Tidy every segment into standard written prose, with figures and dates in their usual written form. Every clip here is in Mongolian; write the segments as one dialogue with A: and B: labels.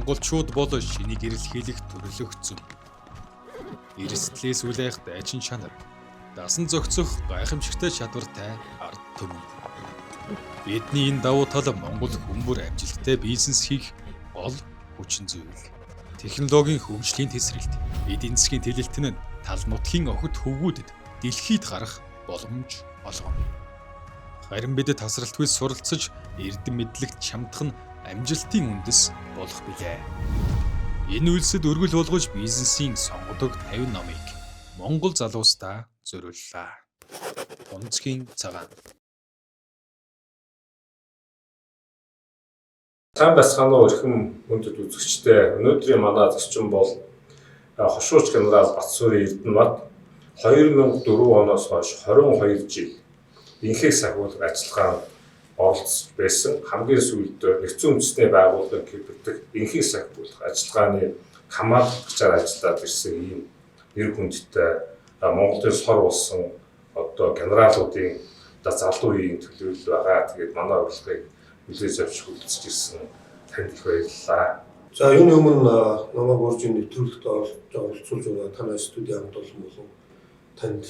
A: монголчууд бол шинийг эрэлхийлэх төрөлхтсөн. Эрсдлээс үл айх дайчин чанар, дасан зохицох гайхамшигтай чадвартай ард түмэн. Бидний энэ давуу тал Монгол хүмүүр амжилттай бизнес хийх гол хүчин зүйл. Технологийн хөгжлийн тесрэлт, эдийн засгийн тэлэлтэн нь тал нутгийн охид хөвгүүдэд дэлхийд гарах боломж олгоно. Харин бид тасралтгүй суралцаж эрдэм мэдлэгт чамдах нь амжилтын үндэс болох билээ. Энэ үйлсэд өргөл болгож бизнесийн сонгодог 50 номыг Монгол залуустаа зориуллаа. Тунцгийн цагаан.
B: Сайн байцгаана уу эрхэм хүндэт үзэгчдээ. Өнөөдрийн манай зочин бол хошууч генерал Батсүрийн Эрдэнэбат 2004 оноос хойш 22 жил инхийг сахиулах ажиллагаанд оролцож байсан. Хамгийн сүүлд нэгдсэн үндэсний байгууллагын хэвлэгдэх инхийг сахиулах ажиллагааны хамаалагчаар ажиллаад ирсэн ийм нэр хүндтэй Монголын сор болсон генералуудын залуу үеийн төлөөлөл байгаа. Тэгээд манай урилгыг хүлээж авч хүрэлцэж ирсэн танд их баярлалаа.
C: За юуны өмнө намайг урьдчилан нэвтрүүлэгт оролцуулж байгаа танай студийн хамт олон болон танд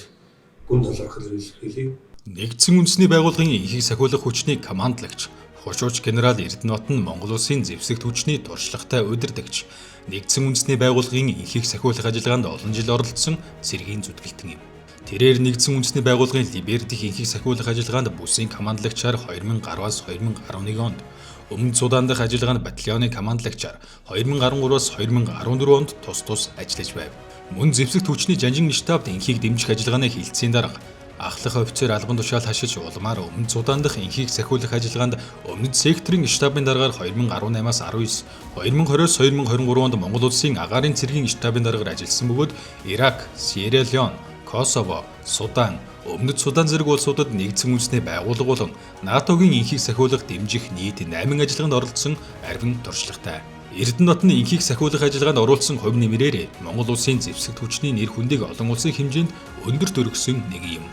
C: гүн талархал илэрхийлье.
A: Нэгдсэн үндэсний байгууллагын инхийг сахиулах хүчний командлагч хошууч генерал Эрдэнэбат нь Монгол улсын зэвсэгт хүчний туршлагатай удирдагч, нэгдсэн үндэсний байгууллагын инхийг сахиулах ажиллагаанд олон жил оролцсон цэргийн зүтгэлтэн юм. Тэрээр нэгдсэн үндэсний байгууллагын Либер дэх инхийг сахиулах ажиллагаанд бүсийн командлагчаар 2010-аас 2011 онд, Өмнөд Судан дахь ажиллагаанд батальоны командлагчаар 2013-аас 2014 онд тус ажиллаж байв. Мөн зэвсэгт хүчний жанжин штабд инхийг дэмжих ажиллагааны хилцээний дарга ахлах офицер албан тушаал хашиж улмаар Өмнөд Судан дахь инхийг сахиулах ажиллагаанд Өмнөд секторын штабын даргаар 2018-аас 19, 2020-оос 2023 онд Монгол улсын агаарын цэргийн штабын даргаар ажилласан бөгөөд Ирак, Сьерра Леон, Косово, Судан, Өмнөд Судан зэрэг улсуудад нэгдсэн үндэсний байгууллага болон НАТОгийн инхийг сахиулах дэмжих нийт 8 ажиллагаанд оролцсон арвин туршлагатай. Эрдэнэбат нь инхийг сахиулах ажиллагаанд оруулсан хувь нэмрээр Монгол улсын зэвсэгт хүчний нэр хүндийг олон улсын хэмжээнд өндөрт өргөсөн нэг юм.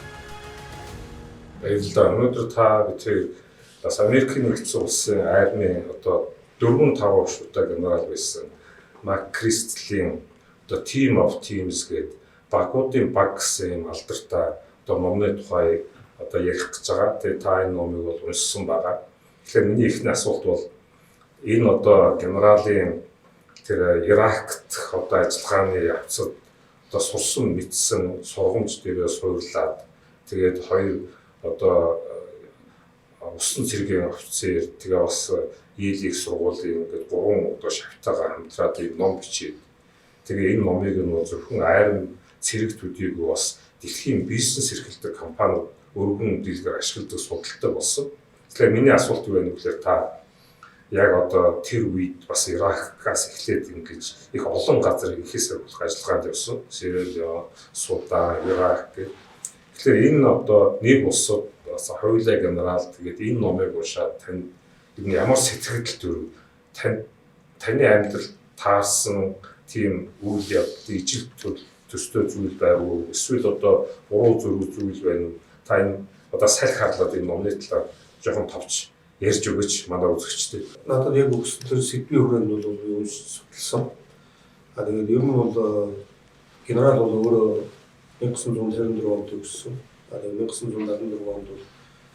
B: Баярлалаа. Өнөөдөр та бидний бас Америкийн нэгдсэн улсын армийн 4-5 шударга генерал байсан Маккристлийн Team of Teams гэдэг багуудын баг гэсэн юм алдартай номны тухай ярих гэж байгаа. Тэгээ та энэ номыг бол уншсан байгаа. Тэгэхээр миний ихний асуулт бол энэ генералын тэр Иракт ажиллагааны явцад сурсан мэдсэн сургамж дээрээ суурлаад тэгээд хоёр усан цэргийн офицер тэгээ бас ИЛ-ийг сургуулийн ингээд 3 шавтайгаар хамтраад ийм ном бичээд тэгээ энэ номыг нь зөвхөн айрын цэрэг төдийг бас дэлхийн бизнес эрхэлдэг компаниуд өргөн дэлгэр ашигладаг судалтай болсон. Тэгэхээр миний асуулт юу вэ гэхээр та яг тэр үед бас Иракаас эхлээд ингэж их олон газар инхийг сахиулах ажиллагаанд явсан. Сьерра Леон, Судан, Ирак гэх. Тэгэхээр энэ нэг улсууд бас хоёулаа генерал тэгээд энэ номыг уншаад танд ямар сэтгэл төрөв? Таны амьдрал таарсан тийм үйл явдал ижил төстэй зүйл байв уу? Эсвэл буруу зүйл байна уу? Та энэ салхи харлаад энэ номны талаар жоохон товч ярьж өгөөч манай үзэгчдээ.
C: Надад яг өгсөн тэр сэдвийн хүрээнд бол юу судалсан. Тэгээд ер нь бол генерал бол өөрөө 1954 онд өгсөн. Тэгээд 1974 онд бол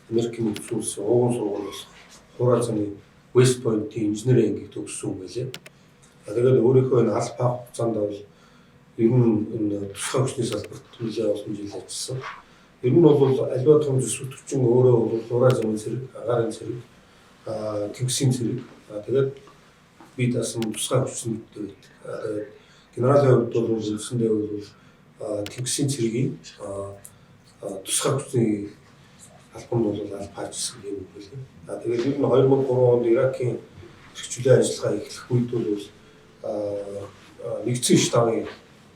C: Америкийн нэгдсэн улсын ууган сургууль болох Хураа цаны West Point-ийн инженерийн ангид өгсөн юм байлээ. Тэгээд өөрийнхөө энэ аль паа хугацаанд бол ер нь энэ тусгай хүчний салбарт нэлээд олон жил ажилласан. Ер нь бол аливаа том зэвсэгт хүчин өөрөө бол Хураа цаны цэрэг, агаарын цэрэг, Тэнгисийн цэрэг. Тэгээд би дасан тусгай хүчнүүдтэй байдаг. Тэгээд генералын хувьд бол үндсэндээ бол Тэнгисийн цэргийн тусгай хүчний албанд бол аль паач гэсэн юм байлээ. Тэгээд ер нь 2003 онд Иракийн эрхчлээ ажиллагаа эхлэх үед бол нэгдсэн штабын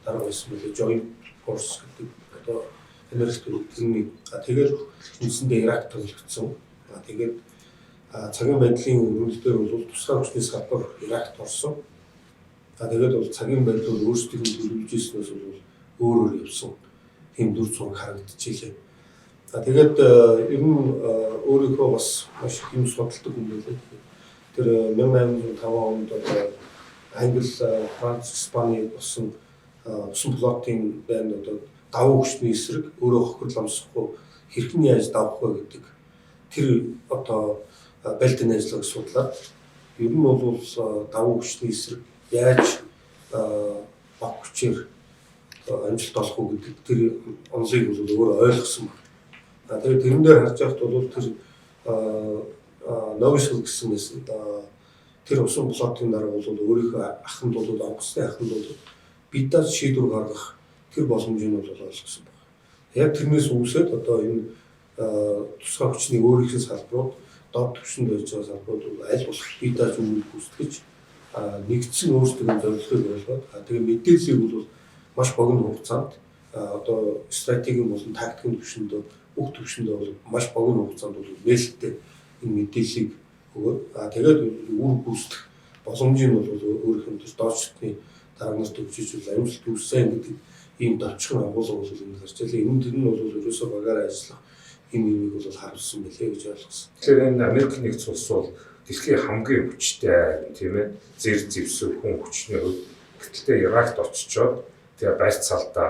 C: дарга байсан билээ. Joint Force гэдэг энерги тэгээд үндсэндээ Ирак төлөвлөгдсөн. Тэгээд цагийн байдлын өрнөлтөөр бол тусгай хүчний салбар Иракт орсон. Тэгээд бол цагийн байдал өөрсдөө төлөвлөж ирснээс бол өөр явсан. Тийм дүр зураг харагдчихжээ. Тэгээд ер нь өөрийнхөө бас маш их юм судалдаг юм байлээ. Тэр 1805 онд Англи, Франц, Испани болсон усан флотын байна одоо давуу хүчний эсрэг өөрөө хохирол амсахгүй хэрхэн яаж давах вэ гэдэг тэр одоо байлдааны ажиллагааг судлаад ер нь бол давуу хүчний эсрэг яаж баг хүчээр амжилт олох уу гэдэг тэр онолыг бол өөрөө ойлгосон байна. Тэгээд тэрэн дээр харж байхад бол тэр Новишл гэсэн тэр усан флотын дараа бол өөрийнхөө аханд бол онгоцны аханд бол бидээс шийдвэр гаргах тэр боломжийг бол олгосон байна. Яг тэрнээс үүсээд одоо энэ тусгай хүчний өөрийнхөө салбарууд доод түвшинд байж байгаа салбарууд аль болох бидээс үүрэг гүйцэтгэж нэгдсэн өөрсдөө зорилгыг ойлгоод тэгээ мэдээллийг бол маш богино хугацаанд одоо стратегийн болон тактикийн түвшиндөө бүх түвшиндээ бол маш богино хугацаанд бол нээлттэй энэ мэдээллийг өгөөд тэгээд үүрэг гүйцэтгэх боломжийг бол өөрийнх нь дооцсны дарга нарт өгчиж амжилт үүссэн гэдэг ийм давчхан агуулга бол энэ гарч ирлээ. Энэ тэр нь бол ерөөсөө багаараа ажиллах юм юмыг бол харуулсан байлээ гэж ойлгосон.
B: Тэгэхээр энэ Америк нэгдсэн улс бол дэлхийн хамгийн хүчтэй тийм ээ зэр зэвсэг хүн хүчний хувьд гэтэл Иракт очичоод тэгээ байр цаалдаа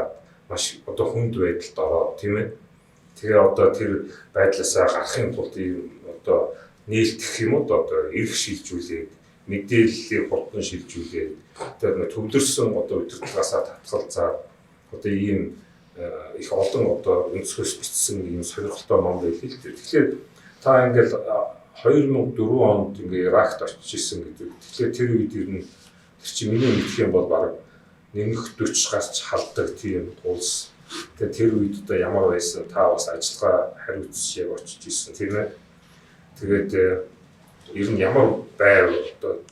B: маш одоо хүнд байдалд ороод тийм ээ тэгээ одоо тэр байдлаасаа гарахын тулд ийм одоо нээлтэх юм уу одоо эрх шилжүүлээд мэдээллийг хурдан шилжүүлээд тэгээ төвлөрсөн одоо удирдлагаасаа татгалзаад одоо ийм их олон одоо өнцгөөс бичсэн ийм сонирхолтой ном байлээ л дээ. Тэгэхээр та ингээл 2004 онд ингээ Иракт очиж исэн гэдэг. Тэгэхээр тэр үед ер нь тэр чинь миний мэдэх юм бол баг нэмэх 40 гарч халдаг тийм улс. Тэгээ тэр үед одоо ямар байсан та бас ажиллагаа хариуцж яг очиж исэн тийм ээ. Тэгээд ер нь ямар байв одоо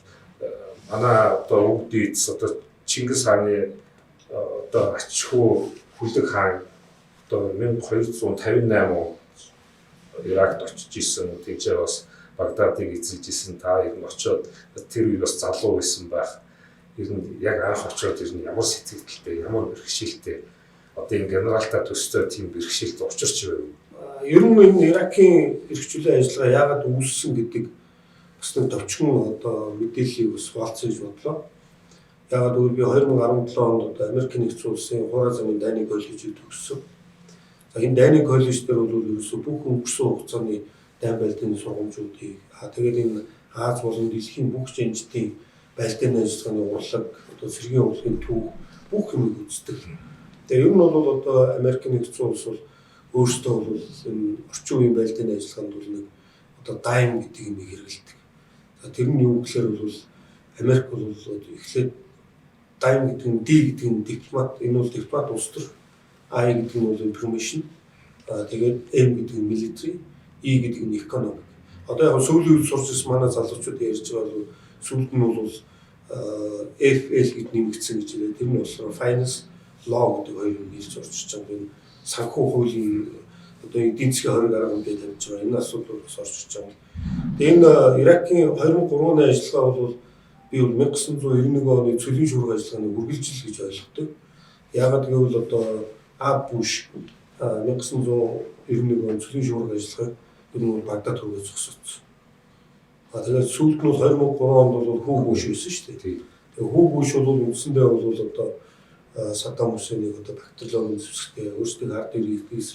B: манай одоо өвдөйц одоо Чингис хааны одоо ачхуу хүлэг хаан одоо 1258 он Иракт очиж исэн. Тэгжээ бас Багдадыг эзэлж исэн. Та ер нь очиод тэр үед бас залуу байсан байх. Ер нь яг анх очиод ер нь ямар сэтгэлтэй, ямар бэрхшээлтэй одоо энэ генералтай төстэй тийм бэрхшээлд учирч байв.
C: Ер нь энэ Иракийн эрхчлөлийн ажиллагаа яагаад үүссэн гэдэг бас нэг товчхон одоо мэдээллийг бас хуваалцсан гэж бодлоо. Яагаад гэвэл би 2017 онд одоо Америк нэгдсэн улсын Хуурай замын дайны коллежид төгссөн. За энэ дайны коллеж дээр бол ерөөсөө бүх өнгөрсөн хугацааны дайн байлдааны сургамжуудыг тэгээд энэ Аз болон дэлхийн бүх жанжтын байлдааны ажиллагааны урлаг одоо цэргийн урлагийн төв бүх юмыг үздэг. Тэгээ ер нь бол одоо Америк нэгдсэн улс бол өөрсдөө бол энэ орчин үеийн байлдааны ажиллагаанд бол нэг одоо дайм гэдэг юм хэрэгэлдэг. За тэр нь юу гэхээр бол Америк бол эхлээд дайм гэдэг нь D гэдэг нь дипломат, энэ бол дипломат улс төр, I гэдэг нь бол information, тэгээд M гэдэг нь military, E гэдэг нь economic. Одоо яг сүүлийн үед сурч ирсэн манай залуучууд ярьж байгаа бол сүүлд нь бол FL гэд нэмэгдсэн гэж байна. Тэр нь болохоор finance, law гэдэг хоёр юм хэлж орчиж байгаа. Энэ санхүү хуулийн одоо эдийн засгийн хориг арга хэмжээ тавьж байгаа. Энэ асуудал бас орчиж байгаа. Тэгээ энэ Иракийн 2003 оны ажиллагаа бол би бол 1991 оны цөлийн шуурга ажиллагааны үргэлжил гэж ойлгодог. Яагаад гэвэл одоо Аб Буш 1991 оны цөлийн шуурга ажиллагаа ер нь Багдад руугаа зогсооцсон. Тэгээд сүүлд нь 2003 онд бол Хүү Буш байсан шүү дээ. Тэгээ Хүү Буш бол үндсэндээ бол одоо Саддам Хусейнийг одоо бактериологийн зэвсэгтэй өөрсдөө ард иргэдээс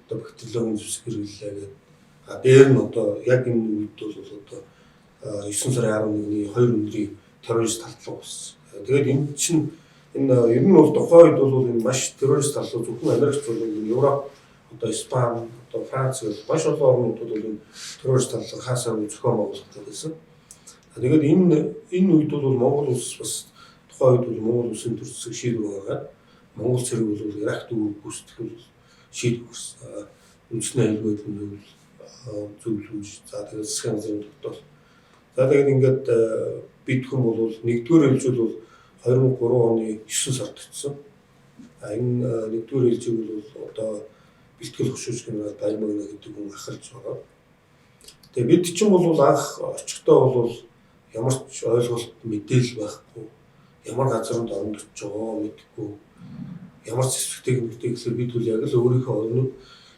C: одоо бактериологийн зэвсэг хэрэглээ гэдэг. Дээр нь одоо яг энэ үед бол одоо 9 сарын 11-ний 2 өдрийн террорист талдлага болсон. Тэгээд энэ чинь энэ ер нь бол тухайн үед бол энэ маш террорист талдлага зөвхөн Америкч бол энэ Европ одоо Испани, одоо Франц гэх маш олон орнуудад бол энэ террорист талдлага хаасаа зохион байгуулагдсан байсан. Тэгээд энэ үед бол Монгол улс бас тухайн үед бол Монгол улсын төр засаг шийдвэр гаргаад Монгол цэрэг бол Иракт үүрэг гүйцэтгэх бол шийдвэр гаргасан. Үндэсний аюулгүй байдлын зөвлөмж за тэгээд засгийн газрын тогтоол. За тэгээд ингээд бид хүн бол нэгдүгээр ээлжил бол 2003 оны 9 сард очсон. Энэ нэгдүгээр ээлжиг бол одоо бэлтгэл хөшөөж генерал Баярмагна гэдэг хүн ахалж байгаа. Тэгээд бид чинь бол анх очихдоо бол ямар ч ойлголт мэдээлэл байхгүй, ямар газарт оронд очиж байгаа мэдэхгүй, ямар ч зэвсэг техниктэй гэхэлэр бид бол яг л өөрийнхөө орныг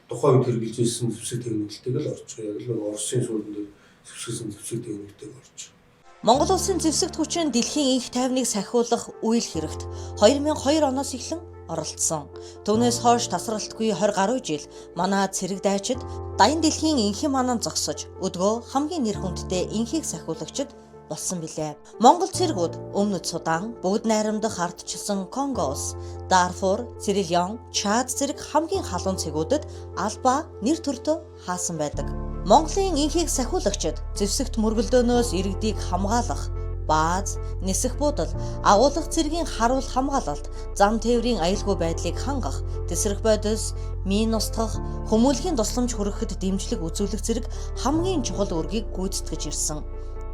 C: тухайн үед хэрэгжилж ирсэн зэвсэг техниктэйг л орж байгаа. Яг л Оросын сүүлд зэвсэг техниктэйг орж байгаа.
D: Монгол улсын зэвсэгт хүчин дэлхийн энх тайвныг сахиулах үйл хэрэгт 2002 оноос эхлэн оролцсон. Түүнээс хойш тасралтгүй 20 гаруй жил манай цэрэг дайчид даян дэлхийн энхийн манан зогсож өдгөө хамгийн нэр хүндтэй энхийг сахиулагчид болсон билээ. Монгол цэргүүд Өмнөд Судан, бүгд найрамдах ардчилсан Конго улс, Дарфур, Сирилион, Чад зэрэг хамгийн халуун цэгүүдэд албаа нэр төртөө хаасан байдаг. Монголын энхийг сахиулагчид зэвсэгт мөргөлдөөнөөс иргэдийг хамгаалах, бааз, нисэх буудал, агуулгах цэргийн харуул хамгаалалт, зам тээврийн аюулгүй байдлыг хангах, тесрэх бодис, мин устгах, хүмүүнлэгийн тусламж хүрэхэд дэмжлэг үзүүлэх зэрэг хамгийн чухал үүргийг гүйцэтгэж ирсэн.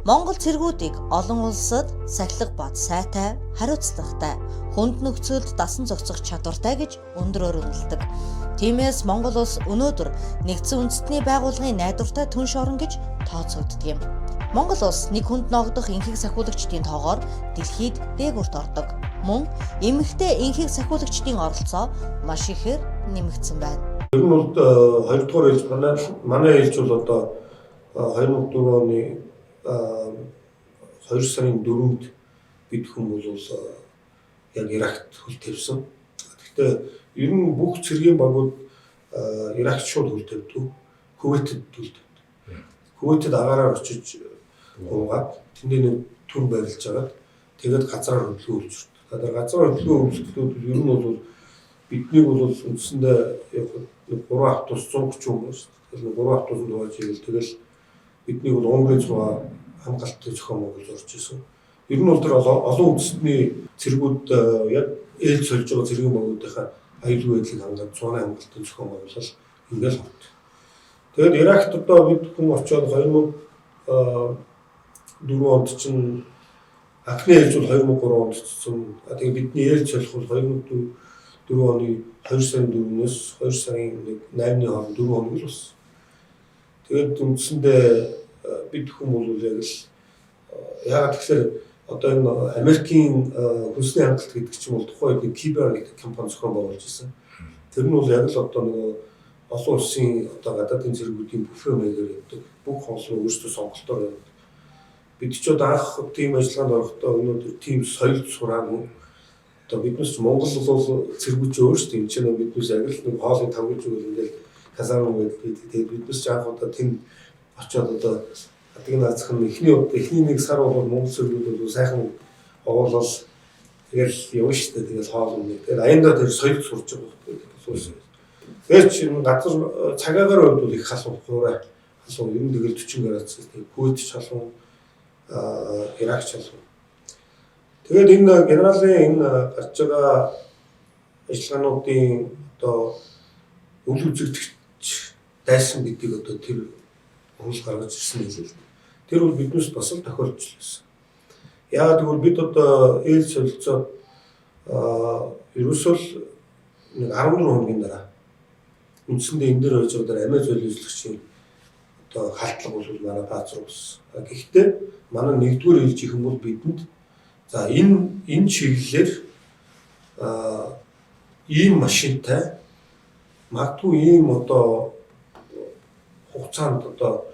D: Монгол цэргүүдийг олон улсад сахилах бат сайтай, хариуцлагатай, хүнд нөхцөлд дасан зохицох чадвартай гэж өндрөөр үнэлдэг. Тиймээс Монгол улс өнөөдөр нэгдсэн үндэстний байгууллагын найдвартай түнш орон гэж тооцогддог юм. Монгол улс нэг хүнд ногдох энхийг сахиулагчдын тоогоор дэлхийд дээгүүрт ордог. Мөн эмэгтэй энхийг сахиулагчдын оролцоо маш ихээр нэмэгдсэн байна.
C: Ер нь бол 2 дугаар ээлж манай ээлж бол одоо 2004 оны 2 сарын 4-нд бид хүмүүс яг Иракт хөл тавьсан. Гэхдээ ер нь бүх цэргийн багууд Иракт шууд хөл тавьдаг. Кувейтэд хөл тавьдаг. Кувейтэд агаараар очиж уугаад тэндээ нэг түр барилж агаад тэгээд газраар хөдөлгөөн үйлчилдэг. Тэгэхээр газраар хөдөлгөөн үйлчлэлүүд ер нь бол биднийг бол үндсэндээ яг 3 автобус 130 хүмүүс. Тэгэхээр 3 автобусанд дууж ирэл тэгэл бидний бол Унгарын цугаа хамгаалалтын зохион байгуулж орж исэн. Ер нь бол тэр олон үндэстний цэргүүд яг ээлж сольж байгаа цэргийн багуудынхаа аюулгүй байдлыг хангах цууны хамгаалалтын зохион байгуулалт ингээл хот. Тэгээд Иракт одоо бид хүн очиод 2004 онд чинь анхны ээлж бол 2003 онд цэцсэн. Тэгээд бидний ээлж солих бол 2004 оны 2 сарын 4-өөс 2 сарын 8-ны хооронд 4 хоног л болсон. Тэгээд үндсэндээ бид хүмүүс бол яг л яагаад тэгэхээр одоо энэ Америкийн хүнсний хангалт гэдэг чинь бол тухайн үед Кибер гэдэг компани зохион байгуулж ирсэн. Тэр нь бол яг л одоо нэг олон улсын одоо гадаадын цэргүүдийн бүфэ маягаар явдаг. Бүх онцлог өөрсдөө сонголтоор явдаг. Бид ч одоо анх тийм ажиллагаанд орохдоо өнөөдөр тийм соёл сураагүй. Одоо биднес Монгол бол цэргүүд өөрсдөө энэ чинь биднес яг л нэг хоолыг тавгиж өгөл ингээл казарм гэдэг. Тэгээд биднес ч анх одоо тийм очоод одоо адгийн наацхан эхний нэг сар бол Монгол цэргүүд бол сайхан оолол тэгэл явна шүү дээ. Тэгэл хоол өмнө. Тэгээд аяндаа тэр соёл сурж байгаа гэдэг. Тэгээд чинь газар цагаагаар бол их халуун хуурай халуун юм тэгэл 40 градус тэгээд Кувейт ч халуун Ирак ч халуун. Тэгээд энэ генералын энэ гарч байгаа ажиллагаануудын одоо үл үзэгдэгч дайсан гэдгийг одоо тэр хөл гаргаж ирсэн юм л. Тэр бол биднээс бас л тохиолдож байсан. Яагаад гэвэл бид одоо ээлж солилцоод ерөөсөө нэг 14 хоногийн дараа үндсэндээ энэ дээр байж байгаа амиа зөвлөжлөгчийн одоо халтлага бол манай бааз руу болсон. Гэхдээ манай нэгдүгээр ээлжийнхэн бол бидэнд за энэ чиглэлээр ийм машинтай магадгүй ийм одоо хугацаанд одоо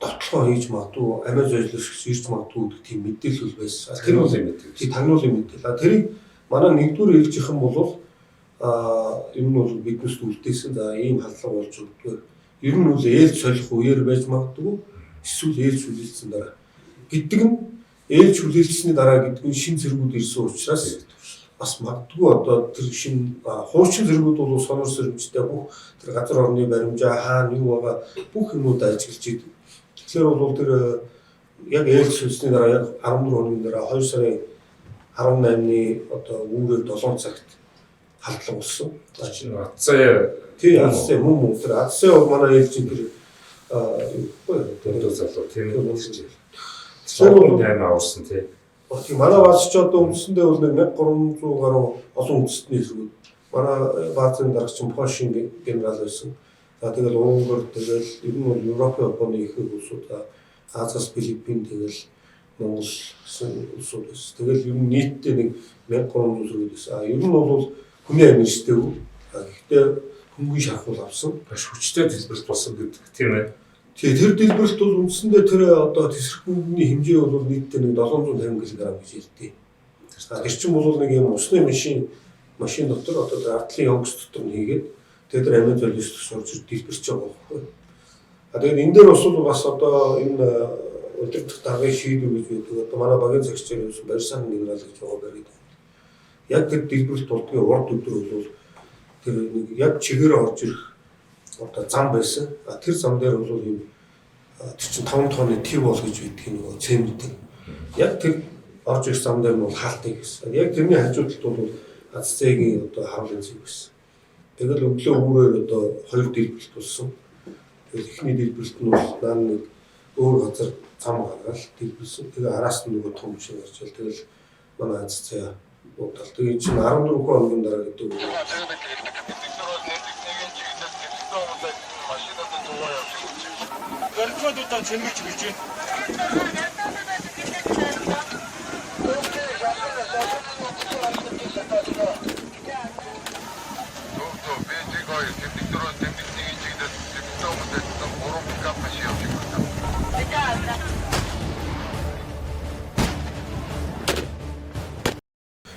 C: дотлоо хийж магадгүй амиа зөвлөжлөгч ирж магадгүй гэдэг тийм мэдээлэл байсан. Тэр бол мэдээлэл. Тийм тагнуулын мэдээлэл. Тэрийг манай нэгдүгээр ээлжийнхэн бол ер нь бол биднээс үлдээсэн за ийм халдлага болж өгдөг. Ер нь бол ээлж солих үеэр байж магадгүй эсвэл ээлж хүлээлтсэн дараа гэдэг нь ээлж хүлээлтсэний дараа гэдэг нь шин зэргүүд ирсэн учраас бас магадгүй одоо тэр шин хуучин зэргүүд бол сонор сэрэмжтэй бүх тэр газар орны баримжаа хаана юу байгаа бүх юмуд ажиглаж идэв. Тэгэхээр бол тэр яг ээлж сүлсний дараа яг 14 хоногийн дараа 2 сарын 18-ны одоо үүрээр 7 цагт халдлага болсон.
B: За чинь Азаа
C: тий Азаа мөн тэр Азаа бол манай ээлжийн тэр
B: дөндөө залуу тийм үлсэж. Тэр бол амар авсан тий.
C: Тийм манай бааз ч одоо үндсэндээ бол 1300 гаруй олон үндэстний зэргүүд. Манай баазын дарагч Польшийн генерал байсан. За тэгэл Унгар тэгэл ер нь бол Европын Японы ихэнх улсууд Азиас Филиппин тэгэл Монгол улсууд байсан. Тэгэл ер нь нийтдээ нэг 1300 зэрэг байсан. Ер нь бол хүний амин штэв. Гэхдээ хөнгөн шахуул авсан.
B: Маш хүчтэй дэлбэрт болсон гэдэг тийм ээ.
C: Тэгээ тэр дэлбэрэлт бол үндсэндээ тэр одоо тесрэх бөмбөгийн хэмжээ бол нийтдээ нэг 750 кг гэж хэлдэг. Тэр чинь бол нэг юм усны машин дотор одоо тэр ардлын онгоц дотор нь хийгээд тэгээд тэр амин золиос орж дэлбэрч байгаа байхгүй. Тэгээд энэ дээр бас одоо энэ өдөртөх даргын шийдвэр гэж байдаг. Одоо манай багийн цагчаар юусэн барьсан генерал гэж байгаа байдаг. Яг тэр дэлбэрэлт болдгийн урд өдөр бол тэр нэг яг чигээрээ орж ирэх одоо зам байсан. Тэр зам дээр бол юм тэр чинь 5 тонны тив бол гэж байдаг нэг цемент. Яг тэр орж ирэх зам дээр нь бол хаалтыг гэсэн. Яг тэрний хажуудалд бол АЦЦ-ийн одоо харуулын зэв байсан. Тэгэл өглөө өөрөөр одоо 2 дэлбэрэлт болсон. Тэгэл эхний дэлбэрэлт нь бол наа нэг өөр газар зам гаргаад дэлбэрсэн. Тэгээ араас нь нөгөө том шиг гарч ил тэгэл манай АЦЦ удаа. Тэгээ чинь 14 хоногийн дараа гэдэг үг.
E: Горчодуудаа чимэрч бич байна.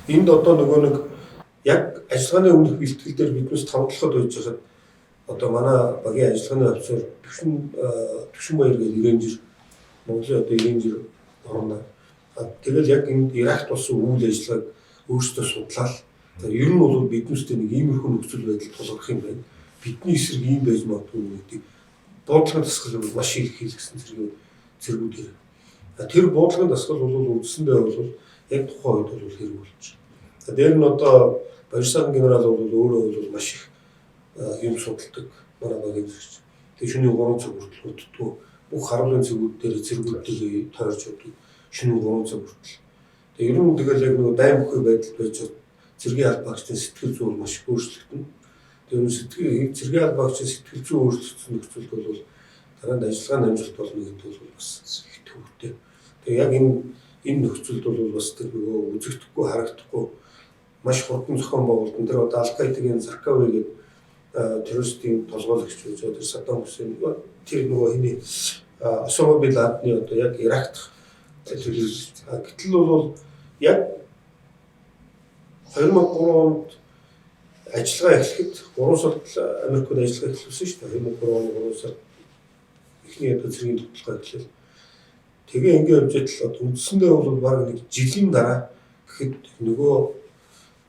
C: Энд одоо нөгөө нэг яг ажиллагааны өмнөх бэлтгэл дээр биднээс тавталхад байж хахад одоо манай багийн ажиллагааны офицер Түшин Баяр гэдэг ирэнжир Монголын одоо ирэнжир орно. Тэгэл яг энэ Иракт болсон үйл ажиллагааг өөрсдөө судлаад ер нь бол биднээсээ нэг иймэрхүү нөхцөл байдал тулгарх юм байна. Бидний эсрэг ийм байж магадгүй гэдэг буудлагын дасгал бол маш их хийлгсэн зэргүүдээр. Тэр буудлагын дасгал бол үндсэндээ бол яг тухайн үед бол хэрэг болж. Дээр нь одоо Баярсан генерал бол өөрөө бол маш их юм судалдаг манай багийн зөвч. Тэгээ шөнийн 3 цаг хүртэл уддгүй бүх харуулын зэгүүд дээр зэргүүдийг тойрч өгдөг. Шөнийн 3 цаг хүртэл. Тэгээ ер нь тэгэл яг нэг дайм бүхий байдал байж зэргийн албаагчдын сэтгэл зүй маш их өөрчлөгдөн. Тэгээ энэ зэргийн албаагчдын сэтгэл зүй өөрчлөгдсөн нөхцөлд бол дараанд ажиллагааны амжилт болно гэдэг бол бас их төвтэй. Тэгээ яг энэ нөхцөлд бол бас тэр нөгөө үзэгдэхгүй харагдахгүй маш хурдан зохион байгуулалт. Тэр одоо Ал-Каидагийн Заркави гэдэг террористийн толгойгч байж одоо Саддам Хусейн тэр нөгөө хэний Осама бин Ладны одоо яг Иракт гэтэл бол яг 2003 онд ажиллагаа эхлэхэд 3 сард Америкт ажиллагаа эхлүүлсэн шүү дээ. 2003 оны 3 сард эхний одоо зэргийн төлөвлөгөө эхлэв. Тэгээ ингээд явж байдлаа үндсэндээ бол баг нэг жилийн дараа гэхэд нөгөө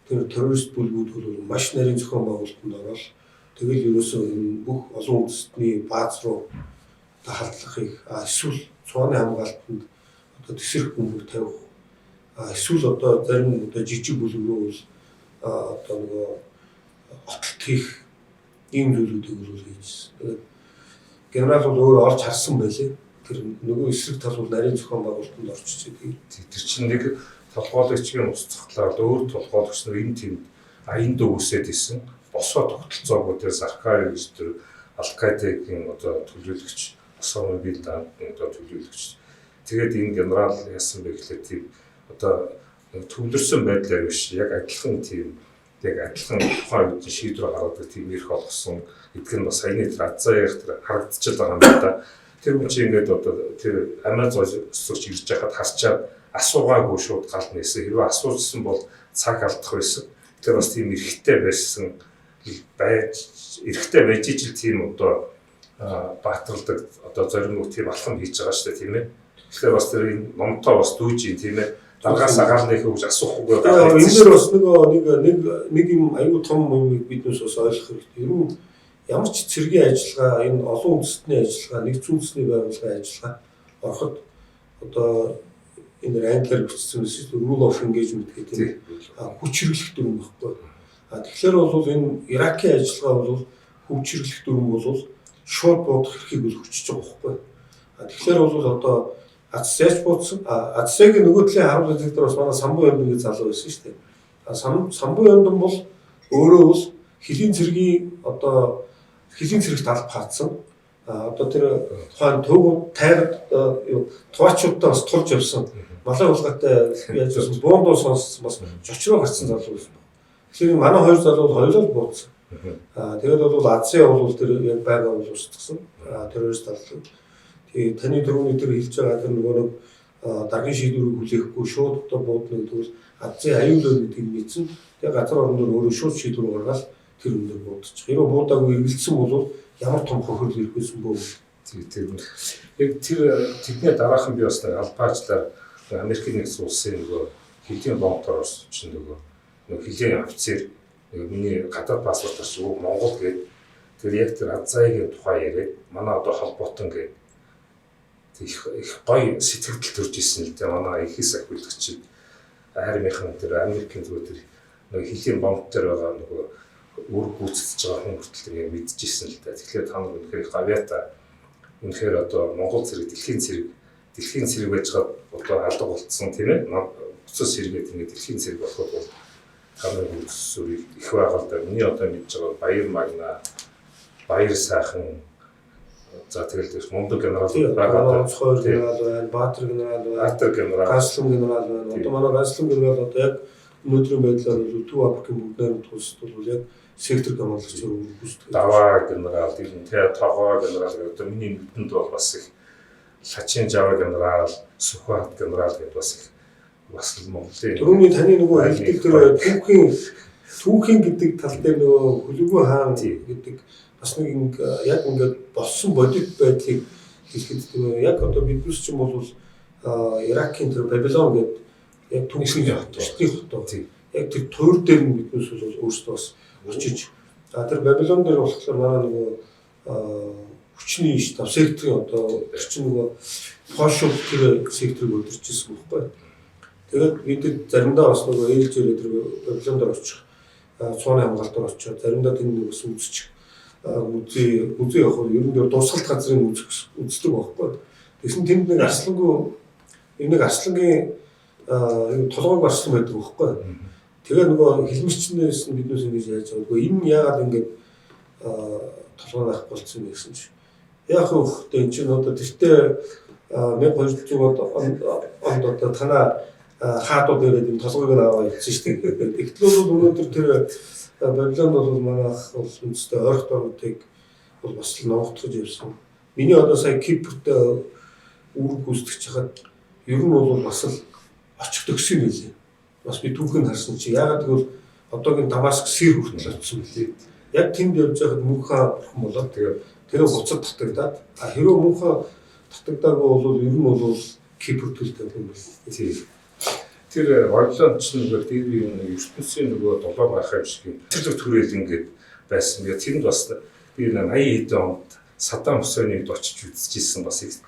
C: тэр террорист бүлгүүд бол маш нарийн зохион байгуулалтанд ороод тэгэл ерөөсөө энэ бүх олон үндэстний бааз руу халдлахыг эсвэл цооны хамгаалтанд одоо тесрэх бөмбөг тавих эсвэл одоо зарим одоо жижиг бүлэг рүү бол одоо нөгөө оттолт хийх ийм зүйлүүдийг бол хийжсэн. Тэгээд генерал бол өөрөө орж харсан байлээ. Тэр нөгөө эсрэг тал бол нарийн зохион байгуулалтанд орчиж байгаа.
B: Тэр чинь нэг толгойлогчгийн устцахлаар өөр толгойлогч нар энэ тийм аянд өгөөсөд исэн. Босоо тогтолцоогүй тэр Заркави гэж тэр Ал-Каидагийн одоо төлөөлөгч Осама бин Ладны одоо төлөөлөгч. Тэгээд энэ генерал яасан бэ гэхлээр тийм одоо төвлөрсөн байдлаар биш яг адилхан тийм яг адилхан тухайн үед шийдвэр гаргадаг тийм ирэх болгосон гэдг нь бас саяны тэр Азаях тэр харагдчихл байгаа юм да. Тэр хүн чинь ингээд одоо тэр Амазон өсөж ирж байхад харчаад асуугаагүй шууд гал нээсэн. Хэрвээ асуужсэн бол цаг алдах байсан. Тэр бас тийм эрхтэй байсан эрхтэй байж ижил тийм одоо баатарладаг одоо зорим нэг тийм алхам хийж байгаа шүү дээ тийм ээ. Тэгэхээр бас тэр энэ номтой бас дүүж юм тийм ээ. Даргаас агаал нэх гэж асуухгүй байгаа.
C: Энэ дээр бас нэг юм аюу том юм биднээс бас ойлгох хэрэгтэй. Ер нь ямар ч цэргийн ажиллагаа энэ олон үндэстний ажиллагаа нэгдсэн үндэсний байгууллагын ажиллагаа ороход одоо энэ англиар бичсэн rule of engagement гэдэг хүч хэрэглэх дүрм баггүй. Тэгэхээр бол энэ Иракийн ажиллагаа бол хүч хэрэглэх дүрм бол шууд буудах эрхийг бол хүчиж байгаа байхгүй. Тэгэхээр бол одоо АЦЦ буудсан. АЦЦ-гийн нөгөө талын харуулын зэг дээр бас манай Самбуу Яндан гэж залуу байсан шүү дээ. Самбуу Яндан бол өөрөө бол хөлийн цэргийн одоо хөлийн цэрэгт алба хаацсан. Одоо тэр тухайн төвгүүд тайрад тугаачуудаа бас тулж явсан. Малын улгаатай яаж байсан буундуу сонссон бас жочроо гарсан залуу байсан. Тэгэхээр манай хоёр залуу хоёулаа буудсан. Тэгээд бол Азийн бол тэр яг байгаа бол устгасан. Террорист талд. Тэгээ таны дөрөвний тэр хэлж байгаа тэр нөгөө нэг даргын шийдвэрийг хүлээхгүй шууд одоо буудна гэдэг бол Азийн аюулгүй гэдгийг мэдсэн. Тэгээ газар орон дээр өөрөө шууд шийдвэр гаргаад тэр өндөр буудчих. Хэрэв буудаагүй эргэлзсэн бол ямар том хохирол ирэх байсан бөө.
B: Тэр яг тэдний дараахан би бас албаачлаар Америкийн нэгдсэн улсын нөгөө хэдийн бомбоор орсон нөгөө хилийн офицер миний гадаад паспорт авч Монгол гээд тэр яг тэр Азайгийн тухай яриад манай одоо холбоотон гээд их гоё сэтгэл төрж ирсэн л дээ манай ихээс ахиулагчид армийнхан тэр Америкийн зүгээр тэр нөгөө хилийн бомб дээр байгаа нөгөө үр гүйцэтгэж байгаа хүн хүртэл яг мэдчихсэн л дээ. Тэгэхээр та нар үнэхээр гавьяата үнэхээр одоо Монгол зэрэг дэлхийн зэрэг байж байгаа одоо алга болцсон тийм ээ. Буцаж сэргээд ингэ дэлхийн зэрэг болоход бол хамаг үсрийг их байгаа л да. Миний одоо мэдж байгаа Баяр Магна, Баяр сайхан за тэгэл Монгол генерал байгаа.
C: Цохоор генерал байна, Баатар генерал байна, Гаслан генерал байна. Одоо манай Гаслан генерал одоо яг өнөөдрийн байдлаар бол Төв Африкийн бүгд найрамд тусд бол яг сектор гамлагч үүсдэг.
B: Даваа генерал, тэгээ Тогоо генерал гэдэг миний нүдэнд бол бас их Лачин Жава генерал, Сүхбаат генерал гэдэг бас л Монголын
C: түрүүний таны нөгөө хэлдэг тэр түүхийн гэдэг тал дээр нөгөө Хөлөгүй хаан гэдэг бас нэг яг ингээд болсон бодит байдлыг хэлэхэд тийм яг одоо биднес ч юм бол Иракийн тэр Бабилон гэдэг яг түүхийн хот яг тэр тойр дээр нь биднес бол өөрсдөө бас очиж тэр Бабилон дээр болохоор манай нөгөө хүчний штаб секторын одоо чинь нөгөө Польшууд тэр секторыг өдөрч ирсэн байхгүй. Тэгээд бид заримдаа бас нөгөө ээлжээр тэр Бабилон дээр очих цооны хамгаалтаар очиж заримдаа тэр нэг ус үзчих үзээ явах нь ер нь дурсгалт газрын үздэг байхгүй. Тэгсэн тэнд нэг арслангийн толгойг барсан байдаг байхгүй. Тэгээ нөгөө хэлмэрчнээс нь биднээс ингэж яаж байгаа. Энэ яагаад ингэж толгой байхгүй болсон бэ гэсэн чинь. Яг хөөхтэй энэ чинь одоо тэртээ 1200 онд одоо танаа хаадууд ирээд энэ толгойг нь аваа явуулсан шүү дээ. Тэгтэл бол өнөөдөр тэр Бабилон бол манайх бол үндэстэй ойрхон орнуудыг бол бас л ногдгож явсан. Миний одоо сая Кипрт үүрэг гүйцэтгэж хахад ер нь бол бас л очих төгсөн юм билээ. Бас би түүхийг харсан чи яагаад гэвэл одоогийн Дамаск Сир хүртэл очсон билээ. Яг тэнд явж байхад мөнхөө бурхан болоод тэгээд тэр буцад татагдаад хэрвээ мөнхөө татагдаагүй бол ер нь бол Кипр төлтэй юм билээ. Тэр Бабилон ч нэг дээр ертөнцийн нөгөө долоо байхаа шиг тэр төрөл ингээд байсан. Тэгээд тэнд бас би 80 хэдэн онд Саддам Хусейныг очиж үзчихсэн бас их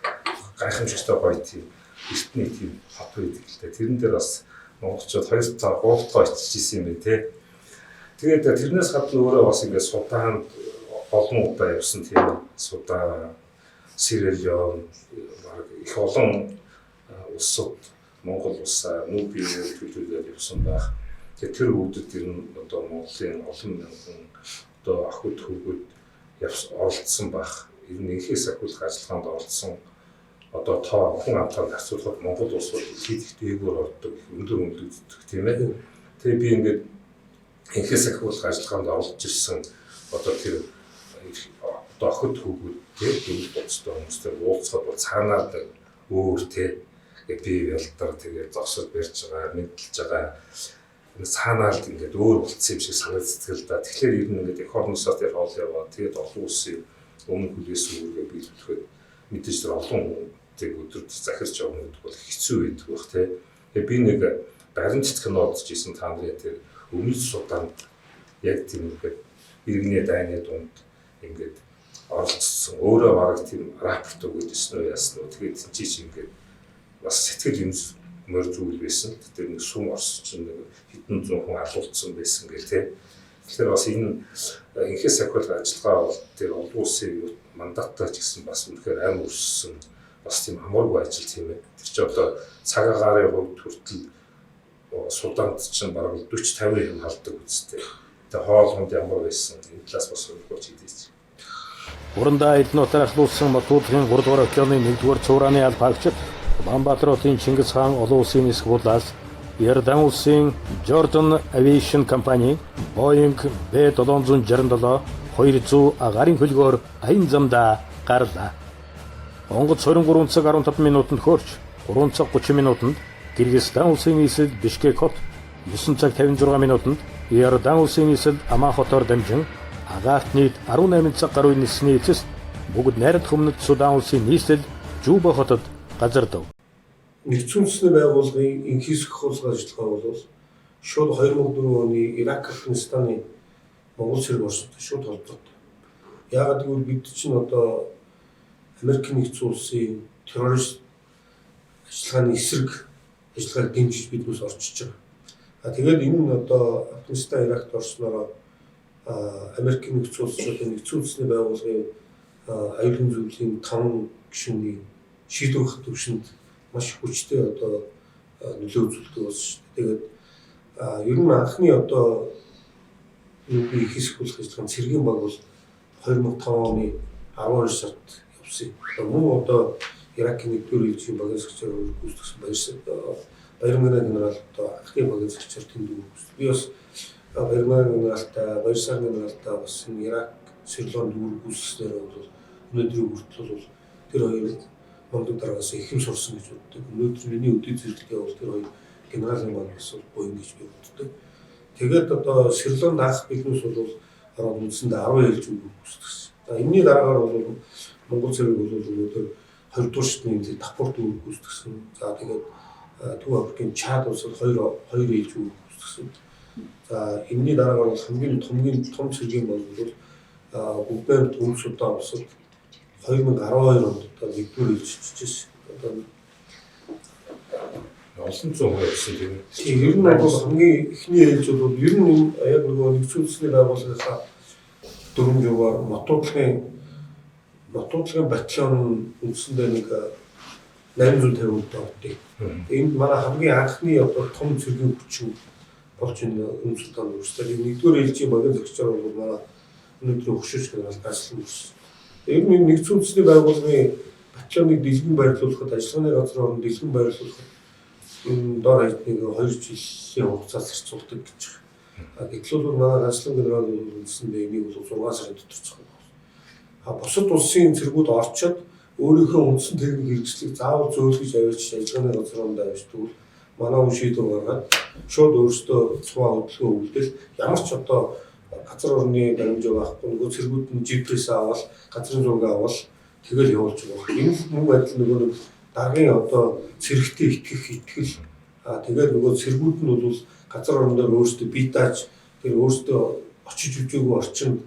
C: гайхамшигтай гоё тийм эртний тийм хот байдаг л дээ. Тэрэн дээр бас монголчууд 2 цаг гуйлтгаа очижсэн юм байна те. Тэгээд тэрнээс гадна өөрөө бас ингээд Судан олон удаа явсан тийм Судан, Сирэлеон их олон улсууд Монгол улсаа нүүбиээр төлөвлөд явсан байх. Тэгээд тэр үүдүүд ер нь одоо Монголын олон мянган одоо ахуйд хөвгүүд оролцсон байх. Ер нь ихээс ахиулах ажиллагаанд оролцсон. Одоо тоо хүн амтанд асуулахад Монгол улс бол хэд их дээгүүр ордог, өндөр үнэлэгддэг тийм ээ. Тэгээд би ингээд ихээс ахиулах ажиллагаанд оролцож ирсэн. Одоо тэр одоо ахуйд хөвгүүд тийм боцтой хүмүүстэй уулзахад бол цаанаад өөр тийм би ялдар тэгээд зогсож барьж байгаа, мэдлж байгаа цаанаалд ингээд өөр болцсон юм шиг санагддаг л да. Тэгэхээр ер нь ингээд эх орносоо тэр хоол яваа. Тэгээд олон улсын өмнө хүлээс үүргээ биелүүлэхэд мэдээж тэр олон хүнтэй өдөрт захирч явна гэдэг бол хэцүү байдаг бах тий. Тэгээд би нэг баримтат кино үзэж исэн та нарын тэр өмнөд Суданд яг тийм ингээд иргэний дайны дунд ингээд оролцсон. Өөрөө бараг тийм рапорт өгөөд ирсэн үү яасан уу. Тэгээд тийч ингээд бас сэтгэл юм мөр зүйл байсан. Тэр нэг сүм орсч нэг хэдэн зуун хүн алуулсан байсан гэх тээ. Тэгэхээр бас энэ инхээс ахиулах ажиллагаа бол тэр олон улсын мандаттай ч гэсэн бас үнэхээр аим өрссөн бас тийм хамааргүй ажил тийм ээ. Тэр чинь одоо цаг агаарын хувьд хүртэл Суданд чинь бараг 40-50% халддаг үстэй. Тэгээ хоолгонд ямар байсан энэ талаас бас хөрвүүлж хийдэж.
F: Урандаа эднотор ахлуулсан Батуудын 3 дугаар октябрийн 1-р цувраны албаагчид Улаанбаатарын Чингис хаан олон улсын нисэх бодлоос Ярдан улсын Jordan Aviation компани Boeing B767 200 агарын хөлгөөр аян замдаа гарлаа. Монгол 23 цаг 15 минутанд хөрч 3 цаг 30 минутанд Кыргызстан улсын нийслэл Бишкек хот 9 цаг 56 минутанд Ярдан улсын нийслэл Аман хотоор дамжин агаарт нийт 18 цаг гаруй ниссний эцэст бүгд найранд хүмүүд Судан улсын нийслэл Жуба хотод газардав.
C: Нэгдсэн үндэсний байгууллагын энхий сахиулгын ажиллагаа бол шууд 2004 оны Ирак Афганистаны Монгол цэрэг орсонтой шууд холбоотой. Яагаад гэвэл бид чинь одоо Америк нэгдсэн улсын террорист ажиллагааны эсрэг ажиллагааг дэмжиж биднээс орчиж байгаа. Тэгээд энэ нь одоо Афганистан, Иракт орсноор Америк нэгдсэн улс одоо нэгдсэн үндэсний байгууллагын аюулын зөвлөлийн 5 гишүүний шийдвэрлэх төвшөнд маш хүчтэй одоо нөлөө үзүүлдэг болсон шүү дээ. Тэгээд ер нь анхны одоо би хэсгүүлэх ажиллагааны цэргийн баг бол 2005 оны 12 сард явсан. Мөн одоо Иракийн 1-р ээлжийн багийн сэгчээр гүйцэтгэсэн Баярмагна генерал одоо анхны багийн сэгчээр тэнд гүйцэтгэв. Би бас Баярмагна генералтай, Баярсаар генералтай бас Ирак, Сирлон дүүр гүйцэтгснээр бол өнөөдрийн хүртэл бол тэр хоёр Монгол дараагаас их юм сурсан гэж боддог. Өнөөдөр миний өдөө зэрэглэлээ бол тэр хоёр генералын маань бас буян гэж би боддог. Тэгээд одоо Сирлонд анх биднээс бол ороод үндсэндээ 10 ээлж гүйцэтгсэн. За энэний дараагаар бол Монгол цэрэг бол өнөөдөр 20 дугаар шатны давхар дүүр гүйцэтгсэн. За тэгээд Төв Африкийн Чад улсад 2 ээлж гүйцэтгсэн. За энэний дараагаар бол хамгийн том цэргийн баг бол Бүгдээр Түнх Судан улсад 2012 онд одоо 1-р ээлжижсэн. Одоо
B: Олон зуун байсан тийм.
C: ер нь бол хамгийн эхний ээлж бол ер нь яг нөгөө нэгдсэн үндэсний байгууллагынхаа дөрвөн мотуудлын батальон үндсэндээ нэг 850 тонтой. Энд манай хамгийн анхны одоо том цэргийн хүчин болж энэ үндэстэн өөрсдөө 1-р ээлжийн багийн зөвчөр бол манай өнөөдрийн хөшөөч генерал Гаслан үүссэн. Ер нь нэгдсэн үндэсний байгууллагын батальоныг дэлгэн байрлуулахад ажиллагааны газрын орон дэлгэн байрлуулахад энэ дор хаяг 2 жилийн хугацаас зарцуулдаг гэж байна. Гэтэл бол манай Гаслан генерал үндсэндээ энийг бол 6 сарын дотор зохион байгуулсан. Бусад улсын цэргүүд орчод өөрийнхөө үндсэн техник хэрэгслийг заавал зөөлгөж авчиж ажиллагааны газрын авчдаг бол манай хүн шийдвэр гаргаад шууд өөрсдөө цуваа хөдөлгөөн өгдөл ямар ч одоо газар орны баримжаа байхгүй нөгөө цэргүүд нь GPS авал газрын зураг авал тэгэл явуулж байгаа. Энэ мөн байдал нөгөө даргын одоо цэрэгтэй итгэл тэгээд нөгөө цэргүүд нь бол газар орноор өөрсдөө бие дааж тэр өөрсдөө очиж үжээгүй орчинд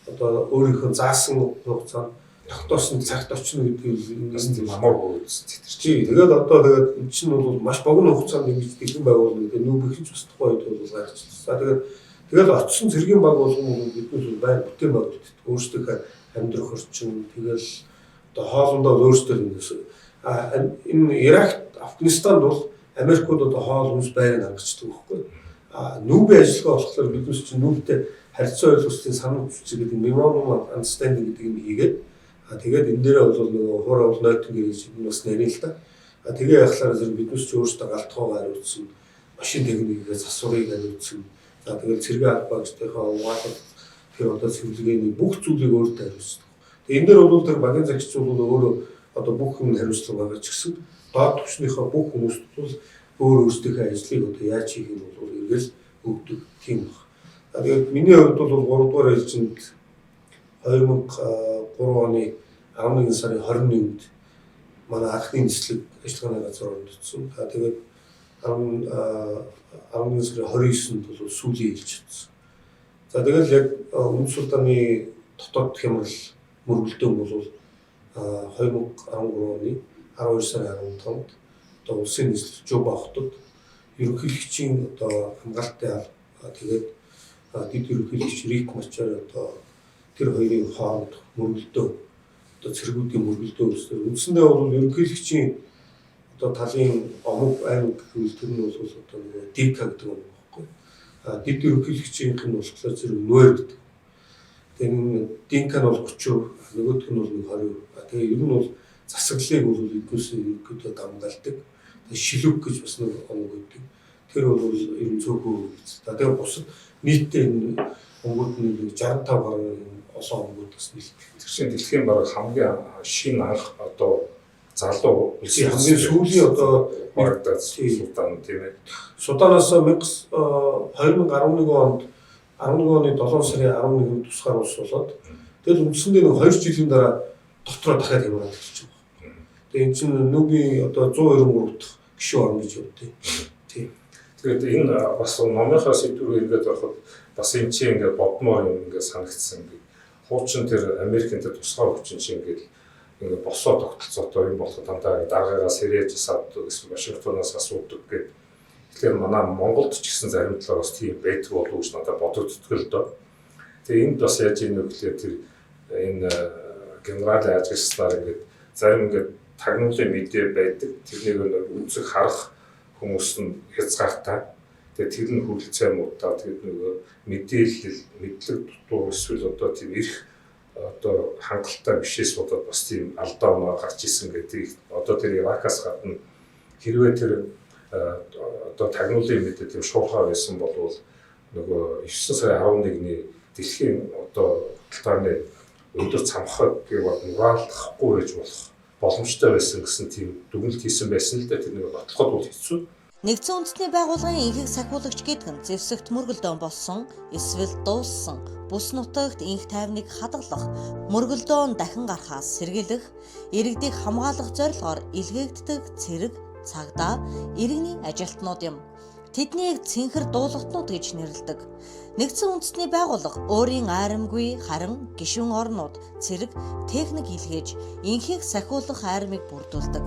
C: одоо өөрийнхөө заасан хугацаанд тогтоосон цагт очно гэдгийг
B: энэ намайг
C: зэтэрч. Тэгээд одоо энэ чинь бол маш богино хугацаанд ингэж дэлгэн байгуулна гэдэг нүүб ихэнх тусдахгүй үед бол гарчихсан. Тэгээд очсон цэргийн баг болгон биднээс байр бүтээн байгуулдаг. Өөрсдөө амьдрах орчин тэгэл одоо хоолндоо өөрсдөө энэ Иракт, Афганистанд бол Америкууд одоо хоол хүнс байрыг хангацдаг байхгүй. Нүүбийн ажиллагаа болохоор биднээс чинь нүүбтэй харьцан ойлголтын санал хүчтэй гэдэг memorandum of understanding гэдэг юм хийгээд тэгээд энэ дээрээ бол нөгөө хуурай бол нойтон гэж энэ бас нэрийн л та. Тэгээ яхахлаар зэрэг биднээс ч өөрсдөө галтгоо хариуцсан, машин техникээс асуурыг хариуцсан. За тэгэл цэргийн албаагчдынхаа угаалгал тэр одоо цэвэрлэгээний бүх зүйлийг өөртөө хариуцдаг. Тэгээ энэ дээр бол тэр багийн загч бол өөрөө одоо бүх юм хариуцлага байгаа ч гэсэн доод түвшнийхээ бүх хүмүүст бол өөрсдийнхөө ажлыг одоо яаж хийх юм бол эргэл өгдөг тийм баг. Тэгээд миний хувьд бол 3 дугаар ээлжинд 2003 оны 11 сарын 21-нд манай анхны нислэг ажиллагааны газар оролцсон. Тэгээд 11 сарын 29-нд бол сүүлийн ээлж утсан. За тэгэл яг Өмнөд Суданы дотоод хямрал мөргөлдөөн бол 2013 оны 12 сарын 15-нд одоо улсын нийслэл Жуба хотод ерөнхийлөгчийн одоо хамгаалалтын тэгээд дэд ерөнхийлөгч Рик Мачар одоо тэр хоёрын хооронд мөргөлдөө одоо цэргүүдийн мөргөлдөө үүсдэг. Үндсэндээ бол ерөнхийлөгчийн одоо талын омог аймаг гэвэл тэр нь бол одоо нэг Дика гэдэг юм байхгүй. Дэд ерөнхийлөгчийнх нь болохоор зэрэг Нуэр гэдэг. Тэгээд энэ Динка нь бол 30%, нөгөөх нь бол 20%. Тэгээд ер нь бол засаглалыг бол эдгээс ерөнхийдөө дамгаалдаг. Тэгээд шилүг гэж бас нэг омог өгдөг. Тэр бол ер нь цөөхөн за тэгээ бусад нийтдээ энэ онгууд нь 65 гаруй олон онгууд гэсэн хэлбэр.
B: Тэр чинь дэлхийн бараг хамгийн шинэ анх одоо залуу
C: хамгийн сүүлийн одоо
B: барагдаад Судан тийм ээ.
C: Суданаас 2011 онд 11 оны 7 сарын 11-нд тусгаар улс болоод тэгэл үндсэндээ нэг 2 жилийн дараа дотроо дахиад хямраад эхэлж байгаа. Тэгээ энэ чинь нүгийн одоо 193 дахь гишүүн орн гэж боддیں۔ Тийм.
B: Тэгээд энэ бас номынхаа сэдвээр ингээд байхад бас энэ чинь ингээд бодмоор юм ингээд санагдсан ингээд хуучин тэр Америкийн тэр тусгай хүчин чинь ингээд босоо тогтолцоотой юм болоход дандаа дараагаас Сириэж Асад эсвэл Вашингтоноос асуудаг гэдэг. Тэгэхээр манай Монголд ч гэсэн зарим талаар бас тийм байдаг болов уу гэж надад бодогддог л доо. Тэгээ энд бас яаж ийм нөхлөө тэр энэ генерал ажигласнаар ингээд зарим ингээд тагнуулын мэдээ байдаг. Тэрнийг үзэх харах хүмүүс нь хязгаартай. Тэгээ тэр нь хүлцээ муудаа тэгээд нөгөө мэдээлэл мэдлэг дутуу эсвэл одоо тийм их одоо хангалттай бишээс бодоод бас тийм алдаа оноо гарч исэн гэдэг. Одоо тэр Иракаас гадна хэрвээ тэр одоо тагнуулын мэдээ тийм шуурхай байсан бол нөгөө 9 сарын 11-ний дэлхийн одоо талтааны өндөр цамхаг гэвэл нураалдахгүй байж болох боломжтой байсан гэсэн тийм дүгнэлт хийсэн байсан л да. Тэр нэг батлахад бол хэцүү.
D: Нэгдсэн үндэсний байгууллагын инхийг сахиулагч гэдэг нь зэвсэгт мөргөлдөөн болсон, эсвэл дууссан бүс нутагт инх тайвныг хадгалах, мөргөлдөөн дахин гарахаас сэргийлэх, иргэдийг хамгаалах зорилгоор илгээгддэг цэрэг, цагдаа, иргэний ажилтнууд юм. Тэднийг цэнхэр дуулалтнууд гэж нэрлэдэг. Нэгдсэн үндэсний байгууллага өөрийн айрамгүй харин гишүүн орнууд, цэрэг, техник илгээж инхийг сахиулах айрамыг бүрдүүлдэг.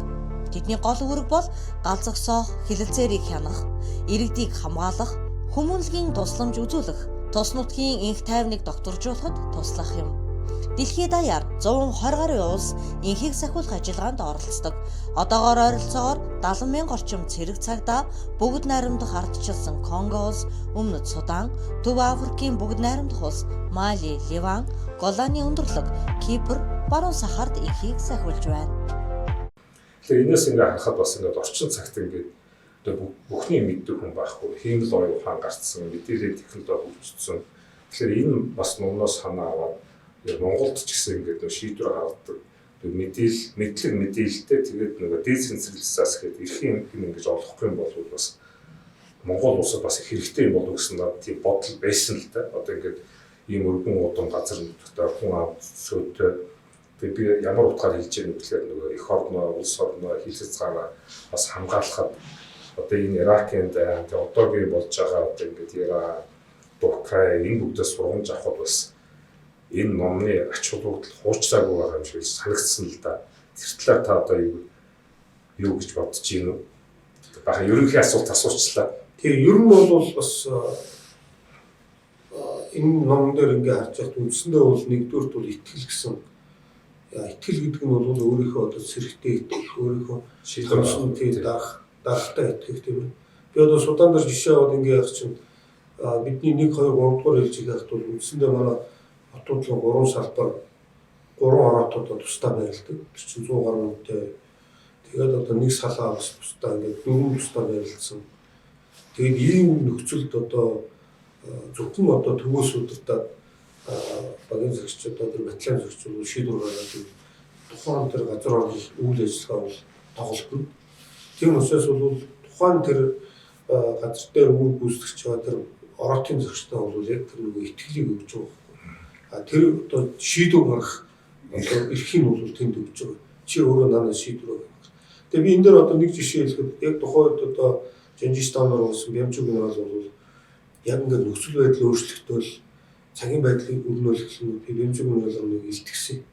D: Тэдний гол үүрэг бол галзагсоох, хилэлцээрийг хянах, иргэдийг хамгаалах, хүмүүнлэгийн тусламж үзүүлэх, тус нутгийн инх тайвныг докторжуулахад туслах юм. Дэлхийд даяар 120 гаруй улс инхийг сахиулах ажиллагаанд оролцдог. Одоогоор ойролцоогоор 70,000 орчим цэрэг цагдаа бүгд найрамдах ардчилсан Конго улс, Өмнөд Судан, Төв Африкийн бүгд найрамдах улс Мали, Ливан, Голландын өндөрлөг, Кипр, Баруун Сахарт инхийг сахиулж байна.
B: Тэгэхээр энэс ингээ харахад бас ингээ орчин цагт ингээ бүхний мэддэг хүн байхгүй, хиймэл оюун ухаан гарцсан, мэдээллийн технологи хөгжсөн. Тэгэхээр энэ бас нугнаас санаа аваад Монголд ч гэсэн ингээд шийдвэр гаргадаг. Мэдлэг мэдээлэлтэй тэгээд нэг децентрализацаас гээд эрхийн юм ингэж олохгүй юм бол бас Монгол улсад бас их хэрэгтэй юм болов гэсэн надад тийм бодол байсан л да. Одоо ингээд ийм өргөн удам газар нутагтаа хүн авцөөтэй тэгээд би ямар утгаар хийж байгаа юм гэхээр нөгөө эх орноо, улс орноо, хилцэцгаараа бас хамгаалахад одоо энэ Иракийн тэгээд одоогийн болж байгаа одоо ингээд Иран, Украин энэ бүгдээс сургамж авахд бас энэ номны ач холбогдол хуучраагүй байгаа юм шиг санагдсан л да. Тэр талаар та одоо юу гэж бодож байна вэ? Бага ерөнхий асуулт асуучлаа.
C: Тэгээ ер нь бол бас энэ ном дээр ингээ харж байхад үндсэндээ бол нэгдүгürt бол итгэл гэсэн. Итгэл гэдэг нь бол өөрийнхөө одоо зэрэгтэй итгэх, өөрийнхөө шийдвэрт тийм дарахтай итгэх тийм ээ. Би одоо Судан дээр жишээ аваад ингээ явах чинь бидний 1 2 3 дугаар хэлж байхад бол үндсэндээ манай хотуудлын 3 салбар 3 ороотод тусдаа байрладаг. Тэр чинь 100 гаруй хүнтэй. Тэгээд одоо нэг салаа бас тусдаа ингээд 4 тусдаа байрлалсан. Тэгээд ийм нөхцөлд одоо зөвхөн одоо төвөөс удирдаад багийн зөвчд одоо тэр батлын зөвчд шийдвэр гаргаад тухайн тэр газар орны үйл ажиллагаа бол тоглолтно. Тийм учраас бол тухайн тэр газар дээр үйл гүйцэтгэж байгаа тэр ороотын зөвчдөө бол яг тэр нэг итгэлийг өгч байгаа. Тэр одоо шийдвэр гаргах одоо эрхийн бол тэнд өгч байгаа. Чи өөрөө надад шийдвэр гаргах. Тэгээ би энэ дээр одоо нэг жишээ хэлэхэд яг тухайд одоо Жанжистанаар болсон Бямжиг генерал бол яг ингээд нөхцөл байдал өөрчлөгдөөл цагийн байдлыг өрнүүлэх нь Бямжиг генерал нэг илтгэсэн.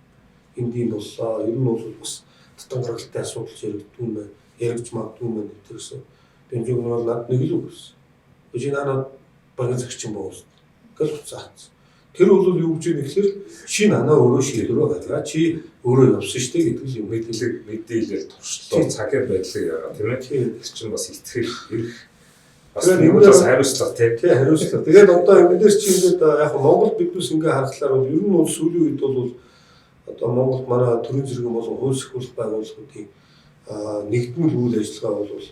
C: Энд юм боллоо. Ер нь бол бас татан гаргалтай асуудал яригддаг юм байна. Яригч магадгүй юм байна гэсэн. Бямжиг генерал над нэг л үгс. Өжинанад багийн зэгчин боос. Гэл уцаац. Тэр бол юу гэж юм гэхээр чи нанаа өөрөө шийдвэрөө гаргаа. Чи өөрөө явсан шүү дээ гэдэг юм.
B: Мэдээлэл туршлага цагийн байдлыг яагаад тийм ээ. Тэр чинь бас итгэл эрх бас
C: юмудаас
B: хариуцлага тийм
C: хариуцлага. Тэгээд одоо энэ дээр чи ингээд яг Монгол биднээс ингээ харахлаар бол ер нь бол сүүлийн үед бол одоо Монголд манай төрийн зэрэг болон хууль сахиулах байгууллагуудын нэгдмэл үйл ажиллагаа бол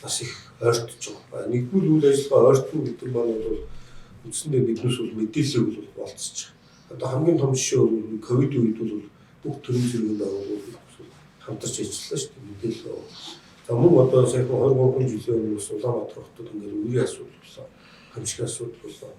C: бас их ойртож байгаа. Нэгдмэл үйл ажиллагаа ойртно гэдэг нь бол үндсэндээ биднээс бол мэдээлэл бол болцож байгаа. Одоо хамгийн том жишээ бол ковид үед бол бүх төрлийн зэрэгэнд бол хамтарч ажилласан шүү дээ мэдээлэл. За мөн одоо саяхан 2-3 жилийн өмнөөс Улаанбаатар хотод ингээд үеийн асуудал болсон, хамшиг асуудал болсон.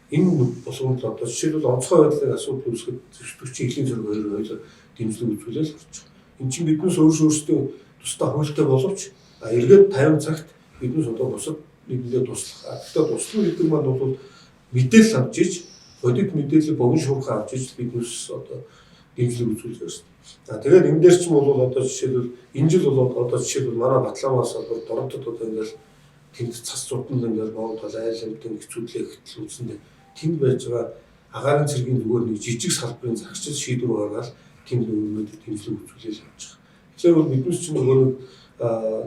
C: Энэ болгонд одоо жишээлбэл онцгой байдлын асуудал үүсгэхэд зөвшөөрөгчийн элийн зэрэг хоёроо дэмжлэг үзүүлэл гарч байгаа. Энд чинь биднээс өөрсдөө тусдаа хуультай боловч эргээд 50 цагт биднээс одоо бусад нэгнээ туслах. Тэгэхээр туслах гэдэг нь бол мэдээлэл авч иж, бодит мэдээлэл богино шуурхай авч иж биднээс одоо дэмжлэг үзүүлж байна. Тэгээд энэ дээр ч юм бол одоо жишээлбэл энэ жил бол одоо жишээлбэл манай Батламаас бол Дорнотод одоо ингээл тэнд цас зурдан ингээл боогдол айлмтын хэцүүдлээ гэтэл үүсэндээ тэнд байж байгаа агаарын цэргийн зүгээр нэг жижиг салбарын загчид шийдвэр гаргаад тэнд өөрөөр дэмжлэг үзүүлэл авч байгаа. Тэгэхээр бол биднээс ч нөгөө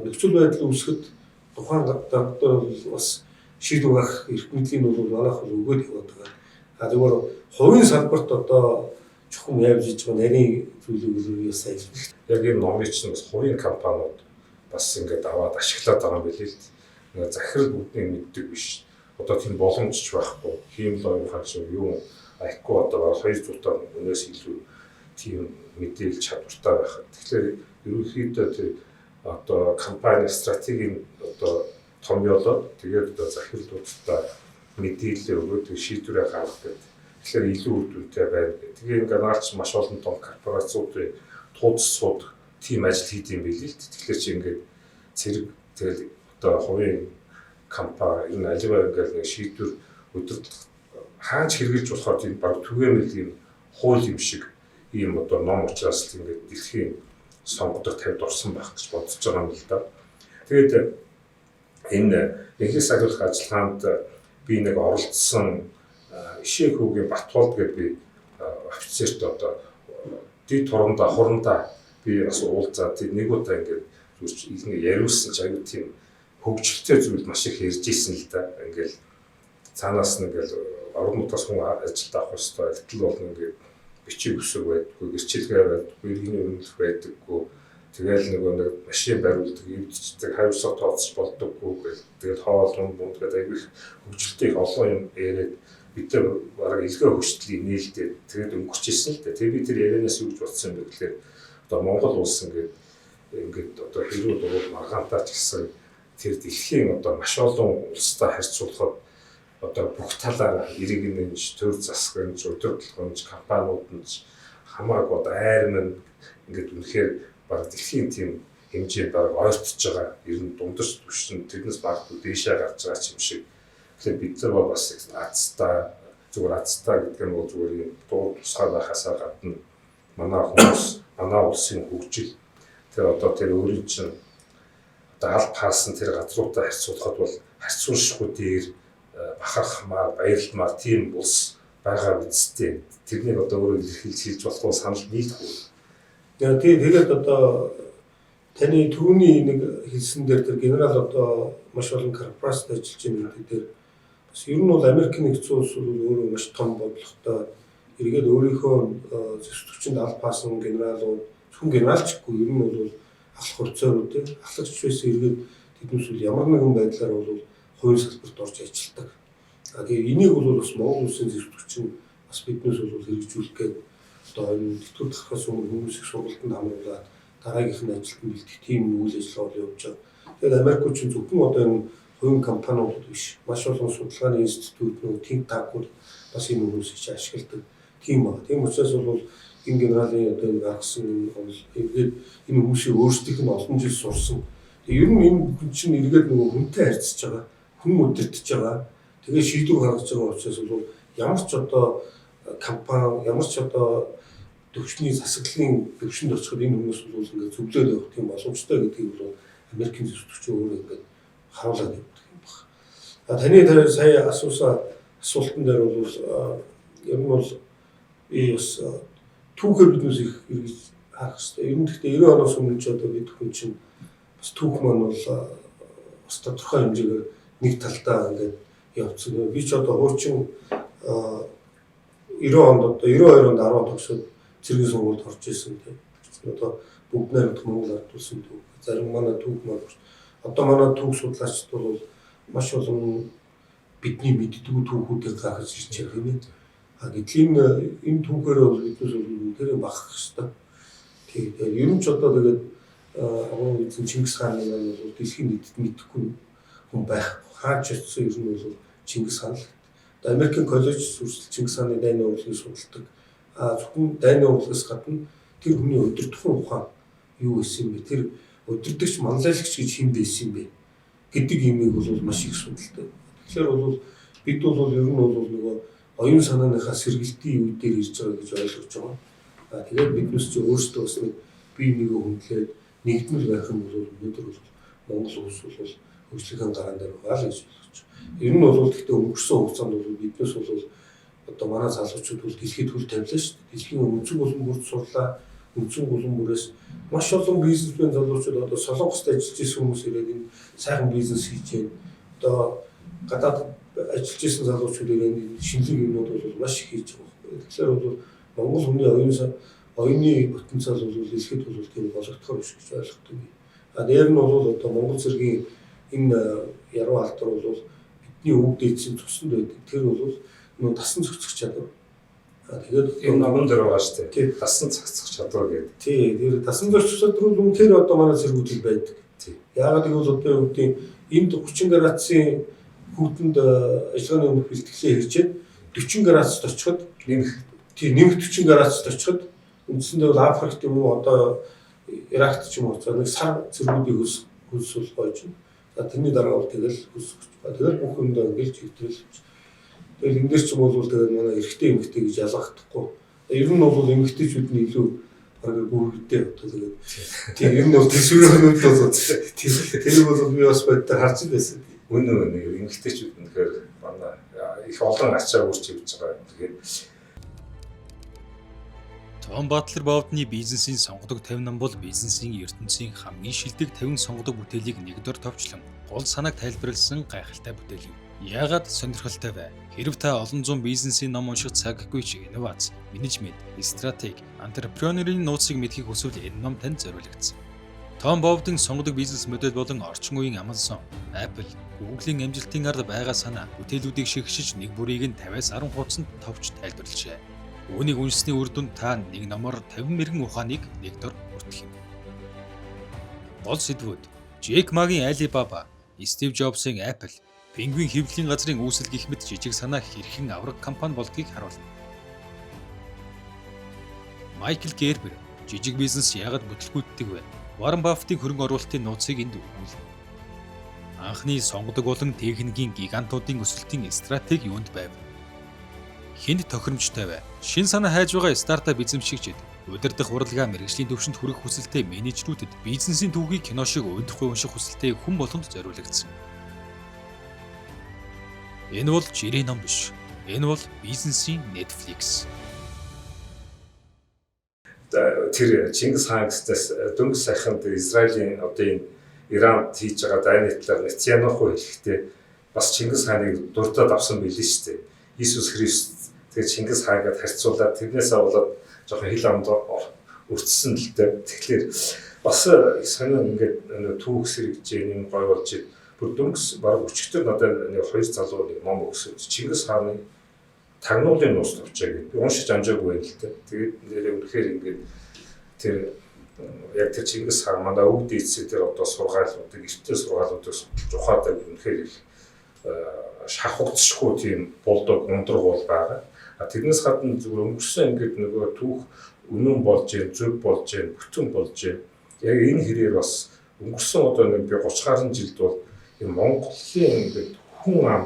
C: нөхцөл байдал үүсгэхэд тухайн дарга бас шийдвэр гаргах эрх мэдлийн бол манайх бол өгөөд яваад байгаа. Зүгээр хувийн салбарт одоо чухам явж иж байгаа нарийн зүйлүүд юу сайн.
B: Яг энэ номыг чинь бас хувийн компаниуд бас ингээд аваад ашиглаад байгаа юм билээ л. Ингээд захирал бүгдийг мэддэг биш. Одоо тийм боломж ч байхгүй. Хиймлын хагас юу аяхгүй одоо 200 таа өнөөс илүү тийм мэдээлэл чадвартай байх. Тэгэхээр ерөнхийдөө тэр одоо компани стратегийн одоо томьёолоод тэгээд одоо захирлуудтай мэдээлэл өгөөд шийдвэрээ гаргах гэдэг. Тэгэхээр илүү үр дүнтэй байна. Тэгээ ингээд наарч маш олон том корпорациудын туудсууд тийм ажил хийдэм билээ л. Тэгэхээр чи ингээд цэрэг тэгэл одоо хувийн компани энэ аливаа ингээд нэг шийдвэр өдөрт хааж хэрэгжилж болохоор тийм баг түгээмэл юм хууль юм шиг ийм одоо ном учраас л ингээд дэлхийн сонгогдох тавьд орсон байх гэж бодож байгаа юм л да. Тэгээд энэ эхлэл сахилах ажиллагаанд би нэг оролцсон Ишээ хүүгийн Батболд гэдэг би офицерт одоо дид туранда хурандаа би бас уулзаад нэг удаа ингээд зүгээр яриулсан ч аюу тийм хөгжилтэй зүйл маш их ярьж исэн л да. Ингээл цаанаас нь ингээл орон нутгаас хүн ажилд авах хэрэгтэй хэтэл болно ингээд бичиг өсөг байдаггүй, гэрчилгээ байдаггүй, иргэний үнэлэх байдаггүй. Тэгэл нэг машин бариулдаг, эвдчдэг, хавьсаа тооцож болдоггүй гэл. Тэгэл хоол унд гэдэг аюу их хөгжилтэй их олон юм яриад бид тэр бараг илгээ хөгжлийг нээлтээ тэгээд өнгөрчихсэн л дээ. Тэр би тэр ярианаас юу гэж бодсон юм бэ гэхээр одоо Монгол улс ингээд одоо хэрүү дурууд маргаантаа ч гэсэн тэр дэлхийн одоо маш олон улстай харьцуулахад одоо бүх талаар иргэнэнж, төр засгынж, удирдлагынж, компаниудынж хамаагүй одоо айрман ингээд үнэхээр бараг дэлхийн тийм хэмжээнд бараг ойртож байгаа. Ер нь дундаж түвшин тэрнээс багтуу дээшээ гарч байгаа юм шиг. Тэгэхээр бид нар бас азтай зүгээр азтай гэдэг нь бол зүгээр юм дуу тусгай байхасаа гадна манай хүмүүс манай улсын хөгжил тэр одоо тэр өөрийн чинь одоо аль хаасан тэр газруудаа харьцуулахад бол харьцуулшгүй дээр бахарх маа баярлмаар тийм улс байгаа бидтэй. Тэрнийг одоо өөрөө илэрхийлж болох санал нийлэхгүй. Тэгээд одоо таны түүний нэг хэлсэн дээр тэр генерал одоо маш олон корпорацид ажиллаж байгаа гэдэг дээр бас ер нь бол Америкийн нэгдсэн улс бол өөрөө маш том бодлоготой эргээд өөрийнхөө зөвсгөгчөнд аль хаасан генералууд зөвхөн генералчгүй ер нь бол ахлах хурцаарууд ахлагч байсан эргээд тэднээс бол ямар нэгэн байдлаар бол хувийн салбарт орж ажилладаг. Тэгээд энийг бол бас Монгол улсын зөвсгөгч нь бас биднээс бол хэрэгжүүлэх гээд одоо энэ тэтгэврт гарахаас өмнө хүмүүсийг сургалтанд хамруулаад дараагийнх нь ажилд бэлдэх тийм үйл ажиллагаа явуулж байгаа. Тэгээд Америкч нь зөвхөн одоо энэ хувийн компаниуд биш маш олон судалгааны институтууд, think tank-ууд бас энэ хүмүүсийг ашигладаг тийм ба. Тийм учраас бол энэ генералын одоо энэ гаргасан энэ хүмүүсийг өөрсдийнх нь олон жил сурсан. Ер нь энэ хүн чинь эргээд нөгөө хүнтэй харьцаж байгаа, хүн удирдах байгаа. Тэгээ шийдвэр гаргаж байгаа учраас бол ямар ч одоо компани, ямар ч одоо төвчний засаглалын төвшөнд очиход энэ хүмүүс бол ингээд зөвлөд явах тийм боломжтой гэдгийг бол Америкийн зөвлөгч өөрөө ингээд харуулад явдаг юм байна. Таны сая асуултан дээр бол ер нь бол би бас түүхээр биднээс их эргэж харах хэрэгтэй. Ер нь гэхдээ 90 оноос өмнө ч одоо бид хүн чинь бас түүх маань бол бас тодорхой хэмжээгээр нэг талдаа ингээд явцсан. Би ч одоо хуучин 90 онд одоо 92 онд 10 төгсөөд цэргийн сургуульд орж исэн тийм. Одоо
C: бүгд найрамдах Монгол ард улсын түүх. Зарим манай түүх маань одоо манай түүх судлаачид бол маш олон бидний мэддэггүй түүхүүдийг гаргаж ирж байгаа юм. Гэтэл энэ түүхээр бол биднээс тэр багах хэрэгтэй. Тэгээд ер нь ч одоо тэгээд агуу эзэн Чингис хааны маань бол дэлхийн нийтэд мэдхгүй хүн байх. Хаач очсон ер нь бол Чингис хаан л. Америкийн коллеж сурч Чингис хааны дайны урлагийг судалдаг. Зөвхөн дайны урлагаас гадна тэр хүний удирдахын ухаан юу байсан бэ? Тэр удирдагч манлайлагч гэж хэн байсан бэ гэдэг юмыг бол маш их судалдаг. Тэгэхээр бол бид бол ер нь бол нөгөө оюун санааныхаа сэргэлтийн үе дээр ирж байгаа гэж ойлгож байгаа. Тэгээд биднес ч өөрсдөө бас нэг бие биенийг хөндлөөд нэгдмэл байх юм бол өнөөдөр бол Монгол улс бол хөгжлийн гараан дээр байгаа л гэж ойлгож байна. Ер нь бол гэхдээ өнгөрсөн хугацаанд бол биднес бол одоо манай залуучууд бол дэлхийд хөл тавилаа шүү дээ. Дэлхийн өнцөг болон бүрд сурлаа. Өнцөг болон бүрээс маш олон бизнесмен залуучууд одоо Солонгост ажиллаж исэн хүмүүс ирээд энэ сайхан бизнес хийж байна. Одоо гадаад ажиллаж исэн залуучууд ирээд шинэлэг юмнууд бол маш их хийж байгаа. Тэгэхээр бол Монгол хүний оюуны потенциал бол дэлхийд бол тийм болгохдох биш гэж ойлгодог. Дээр нь бол одоо Монгол цэргийн энэ яруу алдар бол бидний өвд эцсийн тусанд байдаг. Тэр бол нөө тасан зохицох чадвар. Тэгээд
B: энэ номон дээр байгаа шүү дээ. Тасан зохицох чадвар гэдэг.
C: Тий, тэр тасан зохицох чадвар бол үнэхээр одоо манай цэргүүдэл байдаг. Яагаад гэвэл одоо өвдийн энд 30 градусын хүүтэнд ажиллагааны өмнөх бэлтгэлээ хийчихэд 40 градусд очиход нэмэх 40 градусд очиход үндсэндээ бол Африкт юм уу одоо Иракт ч юм уу нэг сар цэргүүдийн хөлсөл гойж байна. За тэрний дараа бол тэгэл хөлсөж байна. Тэгэл бүх юмдаа ингэж хэвтрэл. Тэгэл энэ дээр ч юм бол тэгэл манай эрэгтэй эмэгтэй гэж ялгахдаггүй. Ер нь бол эмэгтэйчүүд нь илүү бараг бүргэдэй одоо тэгээд тийм ер нь бол төсвөрөөнүүд бол тэр бол би бас бодтой харж байсан.
B: Үнэн нэг эмэгтэйчүүд нь тэгэхээр манай их олон ачаа үрж явж байгаа. Тэгээд
A: Том Батлер Бовдны бизнесийн сонгодог 50 ном бол бизнесийн ертөнцийн хамгийн шилдэг 50 сонгодог бүтээлийг нэгдүгээр товчлон гол санааг тайлбарласан гайхалтай бүтээл юм. Яагаад сонирхолтой вэ? Хэрв та олон зуун бизнесийн ном унших цаггүй ч инновац, менежмент, стратеги, антрепренерийн нууцыг мэдхийг хүсвэл энэ ном танд зориулагдсан. Том Бовдын сонгодог бизнес модель болон орчин үеийн Amazon, Apple, Google-ийн амжилтын ард байгаа санаа бүтээлүүдийг шигшиж нэг бүрийг нь 50-аас 10 хуудасанд товч тайлбарлажээ. Үүнийг уншсны үр дүнд та нэг номоор 50 мэрэгэн ухааныг нэг дор бүртгэх юм. Гол сэдвүүд: Джек Магийн Alibaba, Стив Жобсын Apple, Пингвин хэвлэлийн газрын үүсэл гэх мэт жижиг санаа хэрхэн авраг компани болдгийг харуулна. Майкл Гербер, жижиг бизнес яагаад бүтлгүүддэг вэ? Warren Buffett-ийн хөрөнгө оруулалтын нууцыг энд өгүүлнэ. Анхны сонгодог болон техникийн гигантуудын өсөлтийн стратеги юунд байв? Хэнд тохиромжтой вэ? Шин санаа хайж байгаа стартап эзэмшигчид, удирдах урлагаа мэргэжлийн төвшөнд хүрэх хүсэлтэй менежерүүдэд бизнесийн түүхийг кино шиг удахгүй унших хүсэлтэй хүн болгонд зориулагдсан. Энэ бол жирийн ном биш. Энэ бол бизнесийн Netflix.
B: Тэр Чингис хаан гэснээс дөнгөж сайханд Израилийн одоо энэ Иранд хийж байгаа дайны талаар Нетянаху хэлэхдээ бас Чингис хааныг дурдаад авсан билээ шүү дээ. Иесус Христ тэгээд Чингис хаагаад харьцуулаад тэрнээс болоод жоохон хил амд өртсөн л дээ. Тэгэхээр бас санаа ингээд түүх сэргэж юм гой болж бүр дөнгөс баг өчигдөр надад нэг хоёр залуу нэг ном өгсөн. Чингис хааны тагнуулын нууц товчоо гэдэг. Уншиж амжаагүй байл л дээ. Тэгээд нэрээ үнэхээр ингээд тэр яг тэр Чингис хаан манай өвд эцсээ тэр одоо сургаалуудыг эртний сургаалуудыг судалж ухаадаг үнэхээр их шахагдчихгүй тийм болдог ундраг бол байгаа. Тэрнээс гадна зүгээр өнгөрсөн ингээд нөгөө түүх үнэн болж, зөв болж, бүтэн болж яг энэ хэрээр бас өнгөрсөн одоо нэг би 30 гаруй жилд бол энэ Монголын ингээд хүн ам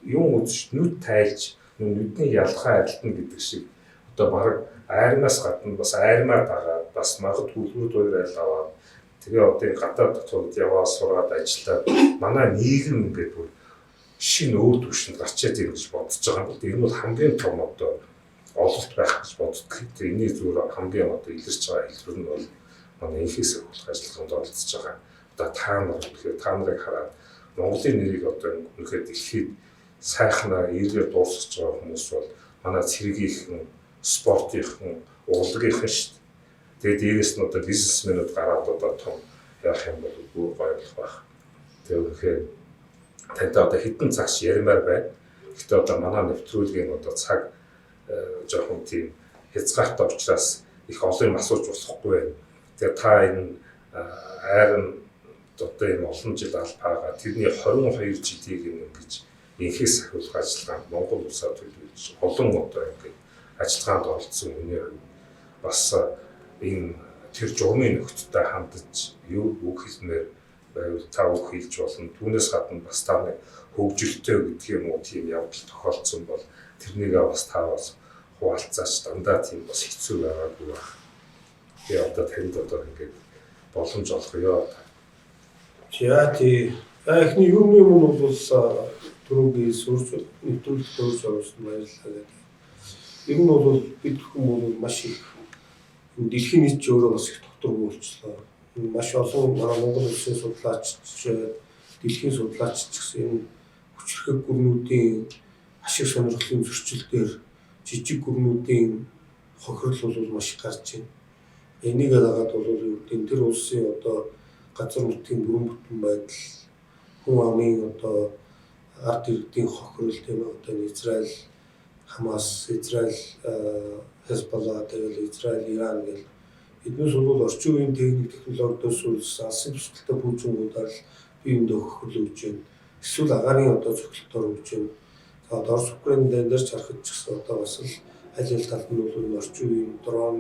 B: юм үзэж нүд тайлж нүдний ялгаа адилтна гэдэг шиг одоо баг айрнаас гадна бас айрмаар байгаа бас магадгүй үлгэр дуурай аваад тэгээ одоо гадаад дотоод яваа сураад ажиллаад манай нийгэм ингээд шинэ өөр төвшөнд гарчаад ирэх гэж бодож байгаа юм. Энэ бол хамгийн том одоо ололт байх гэж боддог. Эний зүгээр хамгийн одоо илэрч байгаа хэлбэр нь бол манай инхээс болох ажиллагаанд оролцож байгаа. Одоо та нар тэгэхээр та нарыг хараад Монголын нэрийг одоо үнэхээр дэлхийд сайхнаар ирээр дуусгаж байгаа хүмүүс бол манай цэргийнхэн, спортынхэн, урлагийнхэн шүү дээ. Тэгээд дээрээс нь одоо бизнесмэнүүд гараад одоо том яах юм бол бүр гоё болох байх. Тэгээд үнэхээр тантай одоо хэдэн цагш ярмаар байна. Гэхдээ одоо манай нэвтрүүлгийн одоо цаг жоохон тийм хязгаартай учраас их олон юм асууж болохгүй байна. Тэгээд та энэ айрын одоо энэ олон жил албагаа тэрний 22 жилийг ингэж инхээс сахиулах ажиллагаанд Монгол улсад төлөвлөж олон одоо ингэж ажиллагаанд оролцсон хүний хувьд бас энэ тэр журмын нөхцөлтэй хандаж юу үг хэлмээр байвал та үг хэлж болно. Түүнээс гадна бас та нэг хөгжилтэй гэдэг юм уу тийм явдал тохиолдсон бол тэрнийгээ бас та бас хуваалцаач дандаа тийм бас хэцүү байгаагүй байх. Тэгээ одоо танд одоо ингэж боломж олгоё.
C: За тий. Эхний юуны юм бол түрүүгийн сурч нэвтрүүлэх төрж орсон баярлалаа гэдэг. Ер нь бол бид хүмүүс бол маш их дэлхийн нийт өөрөө бас их докторгүй болчихлоо. Маш олон манай Монгол улсын судлаач, дэлхийн судлаач ч гэсэн энэ хүчрхэг гүрнүүдийн ашиг сонирхлын зөрчил дээр жижиг гүрнүүдийн хохирол бол маш их гарч байна. Энийг дагаад бол юу гэдэг тэр улсын одоо газар нутгийн бүрэн бүтэн байдал, хүн амын одоо ард иргэдийн хохирол тийм одоо Израиль, Хамас, Израиль, Хезболла, тэгэл Израиль, Иран гэл эднээс бол орчин үеийн техник технологиос улс алсын төсөлтөд бүжингуудаар бие биендээ хохирлуулж байна. Эсвэл агаарын одоо цогцолтоор өгж байна. За одоо Орос Украин дээр харахад ч гэсэн одоо бас л аль аль талд нь бол орчин үеийн дрон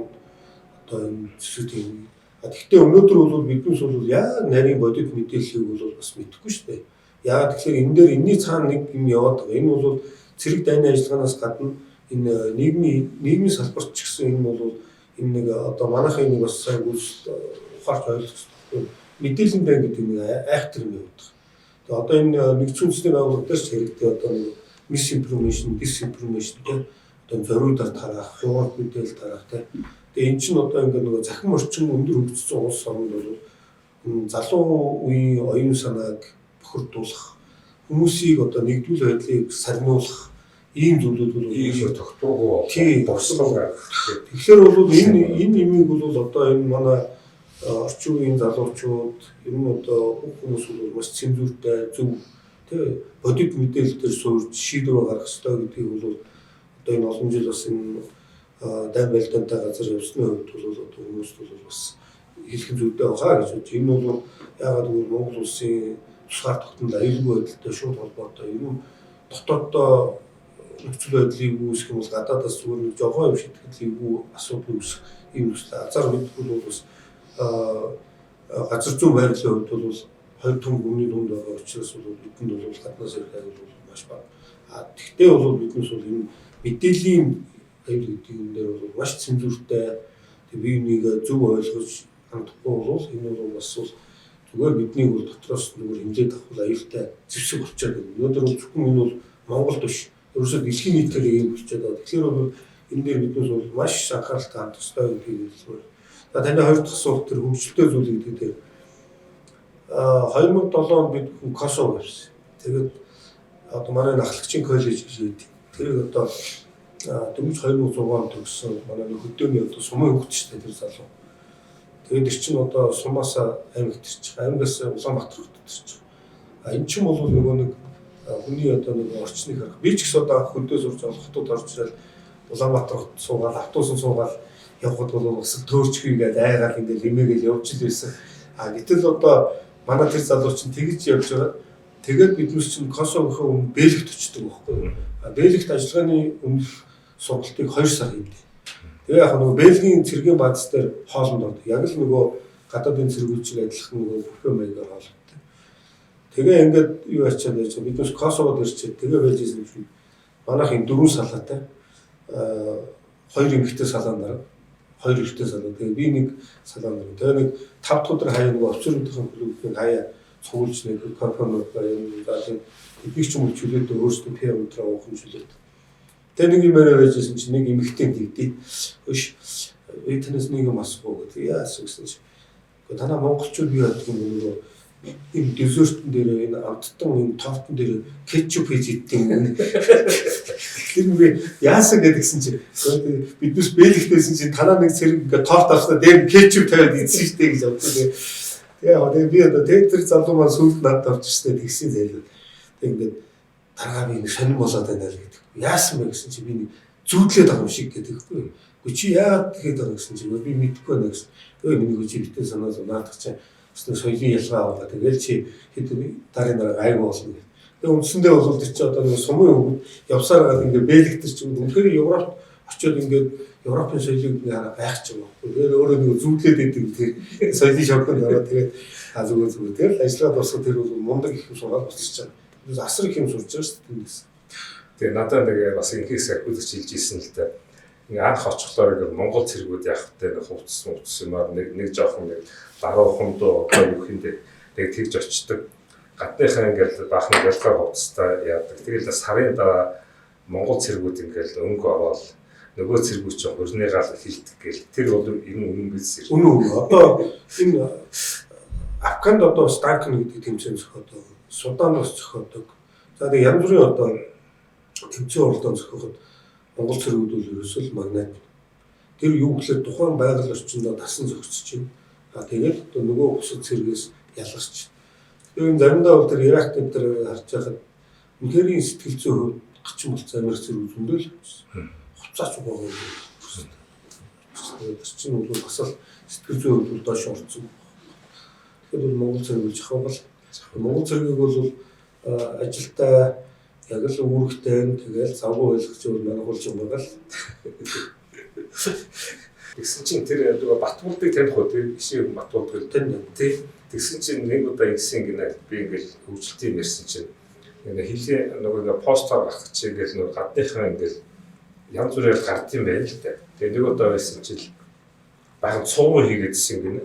C: одоо энэ зэсүүдийн гэхдээ өнөөдөр бол биднээс бол яг нарийн бодит мэдээллийг бол бас мэдэхгүй шүү дээ. Яагаад тэгэхээр энэ дээр энэний цаана нэг юм яваад байгаа. Энэ бол цэрэг дайны ажиллагаанаас гадна энэ нийгмийн салбарт ч гэсэн энэ бол энэ нэг одоо манайхын нэг бас сайн ухаарч ойлгох мэдээлэл байна гэдэг нэг айхтар юм яваад байгаа. Тэгээ одоо энэ нэгдсэн үндэсний байгууллага дээр ч хэрэгтэй одоо нэг misinformation, disinformation гэдэг одоо зориудаар тараах, хуваалт мэдээлэл тараах тийм. Тэгээ эн чинь одоо ингээд нөгөө захин орчин өндөр хөгжсөн улс орнд бол залуу үеийн оюун санааг бохирдуулах, хүмүүсийг одоо нэгдвэл байдлыг сарниулах ийм зүйлүүд бол
B: ийм тогтоогүй
C: тийм
B: бослоо.
C: Тэгэхээр бол энэ имийг бол одоо энэ манай орчин үеийн залуучууд ер нь одоо хүмүүс бол маш цензуртай зөв тий бодит мэдээлэл дээр суурж шийдвэр гаргах ёстой гэдгийг бол одоо энэ олон жил бас энэ дай байлдаантай газар явсны хувьд бол одоо хүмүүст бол бас хэлэх зүйтэй байгаа гэж бодож. Энэ бол яагаад гэвэл Монгол улсын тусгаар тогтмол аюулгүй байдалтай шууд холбоотой. Ер нь дотооддоо нөхцөл байдлыг үүсгэх юм бол гадаадаас зүгээр нэг жогоо юм шийтгэл асуудал үүсэх юм үстэй. Азар мэдгүй бол бас газар зүйн байрлалын хувьд бол хоёр том гүмний дунд байгаа учраас бол бидэнд бол гаднаас ирэх аюул бол маш бага. Тэгтээ бол биднээс бол энэ мэдээллийн аюул гэдэг юм дээр бол маш цензуртай тэг бие биенийг зөв ойлгож хандахгүй бол энэ бол бас зүгээр бидний бол дотроос зүгээр хэмжээд авах аюултай зэвсэг болчиход байна. Өнөөдөр бол зөвхөн энэ бол Монголд биш ерөөсөө дэлхийн нийтээр ийм болчиход байгаа. Тэгэхээр бол энэ дээр биднээс бол маш анхааралтай хандах ёстой гэдгийг хэлмээр. За таны хоёр дахь асуулт төр хөгжилтэй зүйл гэдэг дээр 2007 онд бид Косово явсан. Тэгээд одоо манай ахлагчийн коллеж гэж байдаг. Тэр одоо дөнгөж 2006 онд төгссөн манай хөдөөний одоо сумын хөгжтэй тэр залуу. Тэгээд ир чинь одоо сумаас аймагт ирчих. Аймагаас Улаанбаатар хотод ирчих. Энэ ч юм бол нөгөө нэг хүний одоо нэг орчныг харах. Би ч гэсэн одоо хөдөө сурч байгаа хотод орж ирэл Улаанбаатар хот суугаад автобусан суугаад явхад бол бас төөрчхий гэдэг айгаал ингээл имэгээл явж л байсан. Гэтэл одоо манай тэр залуу чинь тэгж явж байгаа. Тэгээд биднээс чинь Косовогийн өмнө Бельгикт очдөг байхгүй юу? Бельгикт ажиллагааны өмнөх сургалтыг 2 сар хийдэг. Тэгээ яг нөгөө Бельгийн цэргийн бааз дээр хоолнд ордог. Яг л нөгөө гадаадын цэргүүчийг адилхан нөгөө бүхэ маягаар хоолдог. Тэгээ ингээд юу ачаад байж биднээс Косовод ирчээд тэгээ байлжсэн юм. Манайхын 4 салаатай 2 эмэгтэй салаан дараа 2 эрэгтэй салаа. Тэгээ би нэг салаан дараа. Тэгээ нэг 5 дахь өдөр хаяа нөгөө офицеруудын клубын хаяа цугулж нэг конференц байгаад эднийг ч юм уу чөлөөд өөрсдөө PR өдрөө уухан чөлөөд. Тэгээ нэг юм яриа байжсэн чинь нэг эмэгтэй дийдээ. Өш эднээс нэг юм асуув гэдэг. Яасан гэсэн чинь. Гэхдээ танаа монголчууд юу яадаг юм нөгөө энэ десертн дээр энэ амттан энэ тортон дээр кетчуп хийж идэх юм. Тэр би яасан гэдгсэн чинь биднес бэлэгтэйсэн чинь танаа нэг цэрэг ингээ торт авснаа дээр кетчуп тавиад идсэн штэ гэж бодсон. Тэгээ би одоо тэр залуу маань сүүлд надад авч ирсэн тэгсэн зайлаа. Тэг ингээд дараа би нэг сонирн болоод байна л гэдэг. Яасан бэ гэсэн чинь би нэг зүудлээд байгаа юм шиг гэдэггүй. Чи яагаад тэгээд байгаа гэсэн чинь би мэдэхгүй байна гэсэн. Өө миний чи битэн санаа наадах чинь өснө соёлын ялгаа аваад тэгэл чи хэд дараа гайгүй болно гэх. Тэгээ үндсэндээ бол тэр чи одоо нэг сумын хөвгүүд явсаар байгаа ингээд бэлэгтэр чинь үнэхээр Европт очиод ингээд Европын соёлыг ингээ байх ч юм уу. Тэгээд өөрөө нэг зүудлээд идэг тэр соёлын шоконд ороод тэгээд зүгээр тэгэл ажиллаад босоо тэр бол мундаг их юм сураад босчихж байгаа. Асар их юм сурж байгаа шүү дээ.
B: Тэгээ надад нэг бас инхээс ахиулж хэлж ирсэн л дээ. Ингээ анх очихлоо ингээ Монгол цэргүүд яг тэ хувцс юмар нэг жоохон нэг даруухан доо одоо юу хийндээ тэг тэгж очдөг. Гадныхаа ингээл баахан ялгаар хувцастай яадаг. Тэгэл сарын дараа Монгол цэргүүд ингээл өнгө ороод нөгөө цэргүүд чинь хурны гал хилдэг гэл. Тэр бол энэ үнэн биз.
C: Үнэн. Одоо энэ Афганд одоо Станкн гэдэг тэмцээн зохиодог. Суданоос зохиодог. За тэгээ янз бүрийн одоо тэмцээн уралдаан зохиоход Монгол цэргүүд бол ерөөсөө л магнат. Тэр юу гэхээр тухайн байгаль орчиндөө тасан зохицож байна. Тэгээд нөгөө бусад цэргээс ялгарч. Тэгээд заримдаа бол тэр Ирак тэмдэр харж байхад үнэхээр сэтгэл зүйн хувьд гачин болц амир цэргүүд зөндөл хуцаач байгаа юм. Тэр чинь бол бас л сэтгэл зүйн хувьд доош орсон. Тэгэхээр бол Монгол цэрэг болж байгаа бол Монгол цэргийг бол ажилтаа яг л үүрэгтэй тэгэл завгүй ойлгож манайхулж юм байгаа л.
B: Тэгсэн чинь тэр нөгөө Батболдыг таних уу тэр ишээ Батболд гэдэг тий. Тэгсэн чинь нэг удаа ингэсэн гинэ би ингээл хөгжилтийн ярьсан чинь хилийн нөгөө постэр гаргах чинь ингээл нөгөө гадныхаа ингээл янз бүрээр гард юм байна л да. Тэгээ нэг удаа байсан чинь багт цуу хийгээдсэн гинэ.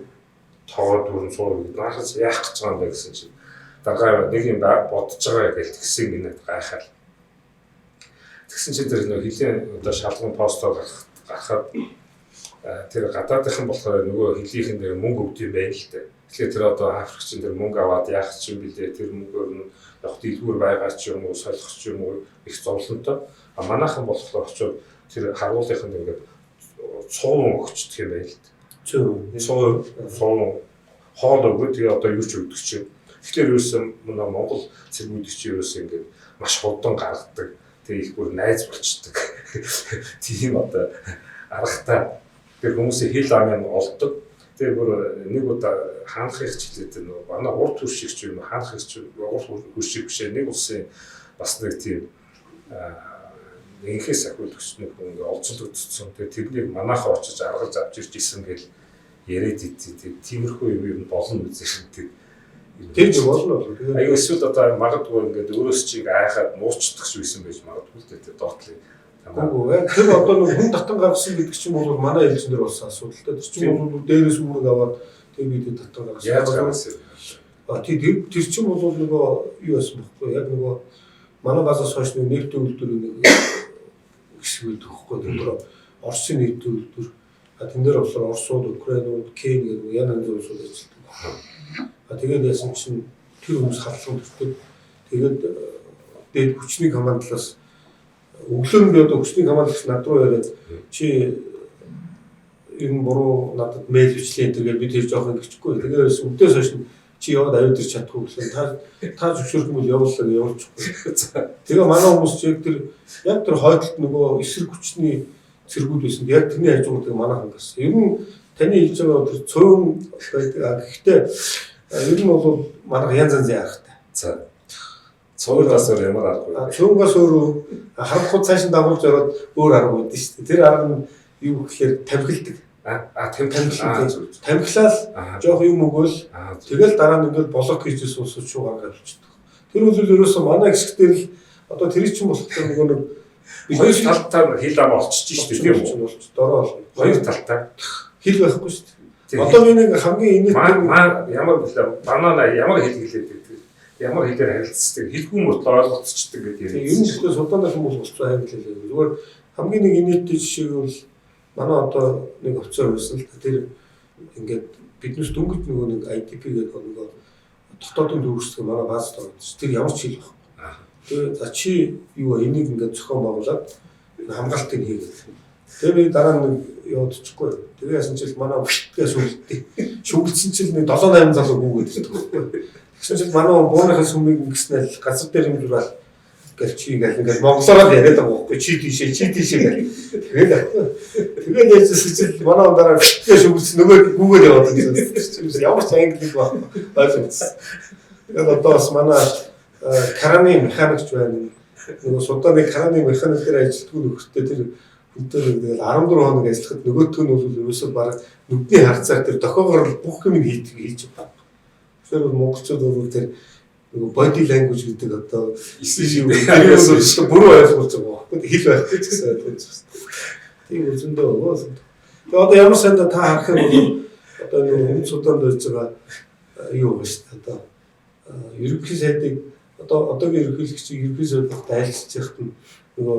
B: Тоо дөрөн цуу хийгээд нахас яах гэж байгаа юм бэ гэсэн чинь дараа нэг юм бодож байгаа гэж тэгсэн гинэ гайхаад. Тэгсэн чинь тэр нөгөө хилийн одоо шалган постэр гаргахад тэр гадаадынхан болохоор нөгөө хилийнхэн дээр мөнгө өгд юм байна л дээ. Тэгэхээр тэр одоо Африкчин дээр мөнгө аваад яах ч юм бэлээ тэр мөнгөөр нь яг дэлгүүр байгаа ч юм уу солих ч юм уу их зовлонтой. А манайхан болохоор очоод тэр харгуулынханд ингээд цуун өгчдөг юм байна л дээ. Цуун хоол өгөө тэгээ одоо юу ч өгдөг чинь. Тэгэхээр ерөөсөн Монгол цэргүүд чинь ерөөсөн ингээд маш хурдан гаргадаг. Тэгээ их бүр найз болчдөг. Тийм одоо аргатай тэр хүмүүсийн хил амын олдог. Тэгээ бүр нэг удаа хаанхыг хичээлээд нөгөө манай урд хуршиг ч юм хаанхыг ч урд хуршиг бишээ нэг улсын бас нэг тийм инхээс ахиулгч нэг хүн олзлогдсон. Тэгээ тэрнийг манайхаа очиж аргалж авч ирж исэн гэл яриад идэв. Тиймэрхүү юм болно үзэж тийм.
C: Тэр ч болно.
B: Аюу эсвэл одоо магадгүй ингээд өөрөөс чиг айхаад нуучдах ч байсан байж магадгүй л дээ доотлыг.
C: Үгүй тэр одоо нэг хүн татан гаргасан гэдэг чинь бол манай ээлжин дээр болсон асуудалтай. Тэр чинь бол дээрээс мөрөг аваад тэр бид татан гаргасан.
B: Яаж гаргасан?
C: Тэр чинь бол нөгөө юу байсан бэхгүй яг нөгөө манай газраас хойш нэг төвлөр нэг хэсгүүд төгөхгүй тэр Оросын нэг төвлөр. Тэн дээр болохоор Оросууд, Украинууд, Кен гэдэг янз бүрийн улсууд ажилладаг. Тэгээд яасан чинь тэр хүмүүс харлан төртөг. Тэгээд дээд хүчний командлаас өглөө нь одоо хүчний командлагч над руу яриад чи энэ буруу надад мэйл бичлээ тэгээд би тэр жоох ингэчихгүй. Тэгээд өдөөс хойш чи яваад авид ирч чадахгүй гэсэн. Та зөвшөөрөх юм бол явууллаа явуулчихгүй. Тэгээ манай хүмүүс чи яг тэр хойдолд нөгөө эсрэг хүчний цэргүүд байсан. Яг тэрний хажуугаар манай хангасан. Ер нь таны хэлж байгаа тэр цөөн байдаг. Гэхдээ ер нь бол манай янз янзын аргатай.
B: За. Цөөнгээс өөр ямар аргагүй.
C: Цөөнгөөс өөр харахгүй цааш нь дагуулж ороод өөр арга үүдэн шүү дээ. Тэр арга нь юу гэхээр тамхилдаг. Тамхилал жоох юм өгөөл тэгэл дараа нь ингээд блок хийж суусч шуугаар авчдаг. Тэр бол ерөөсөө манай хэсгээр л одоо тэр чинь болохгүй нөгөө нэг
B: хоёр талтай хил ам олчиж шүү дээ тийм үү?
C: Дороо бол
B: хоёр талтай
C: хил байхгүй шүү дээ. Одоо би нэг хамгийн инээд
B: ямар банана ямар хил гэлээд ямар хэлээр харилцдаг хэлгүй мөртлөө ойлгоцчдаг гэдэг юм.
C: Ер нь зөвхөн судаанаас хүмүүс болцоо харилцлаа. Зүгээр хамгийн нэг инээдтэй жишээ бол манай одоо нэг офицер байсан л тэр ингээд биднээс дөнгөж нөгөө нэг IDP гэдэг нөгөө дотоодын төгсдөг манай бааз тоглож. Тэр ямар ч хэл байхгүй. Тэгээ за чи юу энийг ингээд зохион байгуулад хамгаалтыг хийгээд. Тэгээ би дараа нь явуулчихгүй. Тэгээ яасан чил манай гээс шүглсэн чил нэг 7-8 залуу гүгээд ирдэг. Тэгсэн чил манай бууныхаа сүмийг ингэснээр газар дээр юм дураа гэл чи гэл ингээд монголоор яриад байгаа байхгүй чи тийшээ гэл. Тэгээд яжсэн чил манай дараа гээс шүглсэн нөгөө гүгээд яваад байсан. Ямар ч англиг ойлгомжтой. Тэгээд одоо бас манай караны механикч байна. Нөгөө судалгааны караны механикээр ажилтдаг нөхөртэй тэр хүнтэй 14 хоног ажиллахад нөгөөтг нь бол ерөөсөө бараг нүдний харцаар тэр дохоогоор бүх юм хийж байгаа. Тэгэхээр монголчууд бол тэр нөгөө body language гэдэг одоо ерөөсөө бүрэн ойлгуулж байгаа. Хэл байхгүй гэсэн ойлгож байна. Тийм үзэндээ өгөө. Тэгээ одоо ямар санд та харах юм бол одоо нөгөө судалгаанд байж байгаа юу ба шүү дээ. Одоо ерөнхий сайдыг одоогийн ерөнхийлөгчийг ерөнхий сайдад айлчилж яхад нөгөө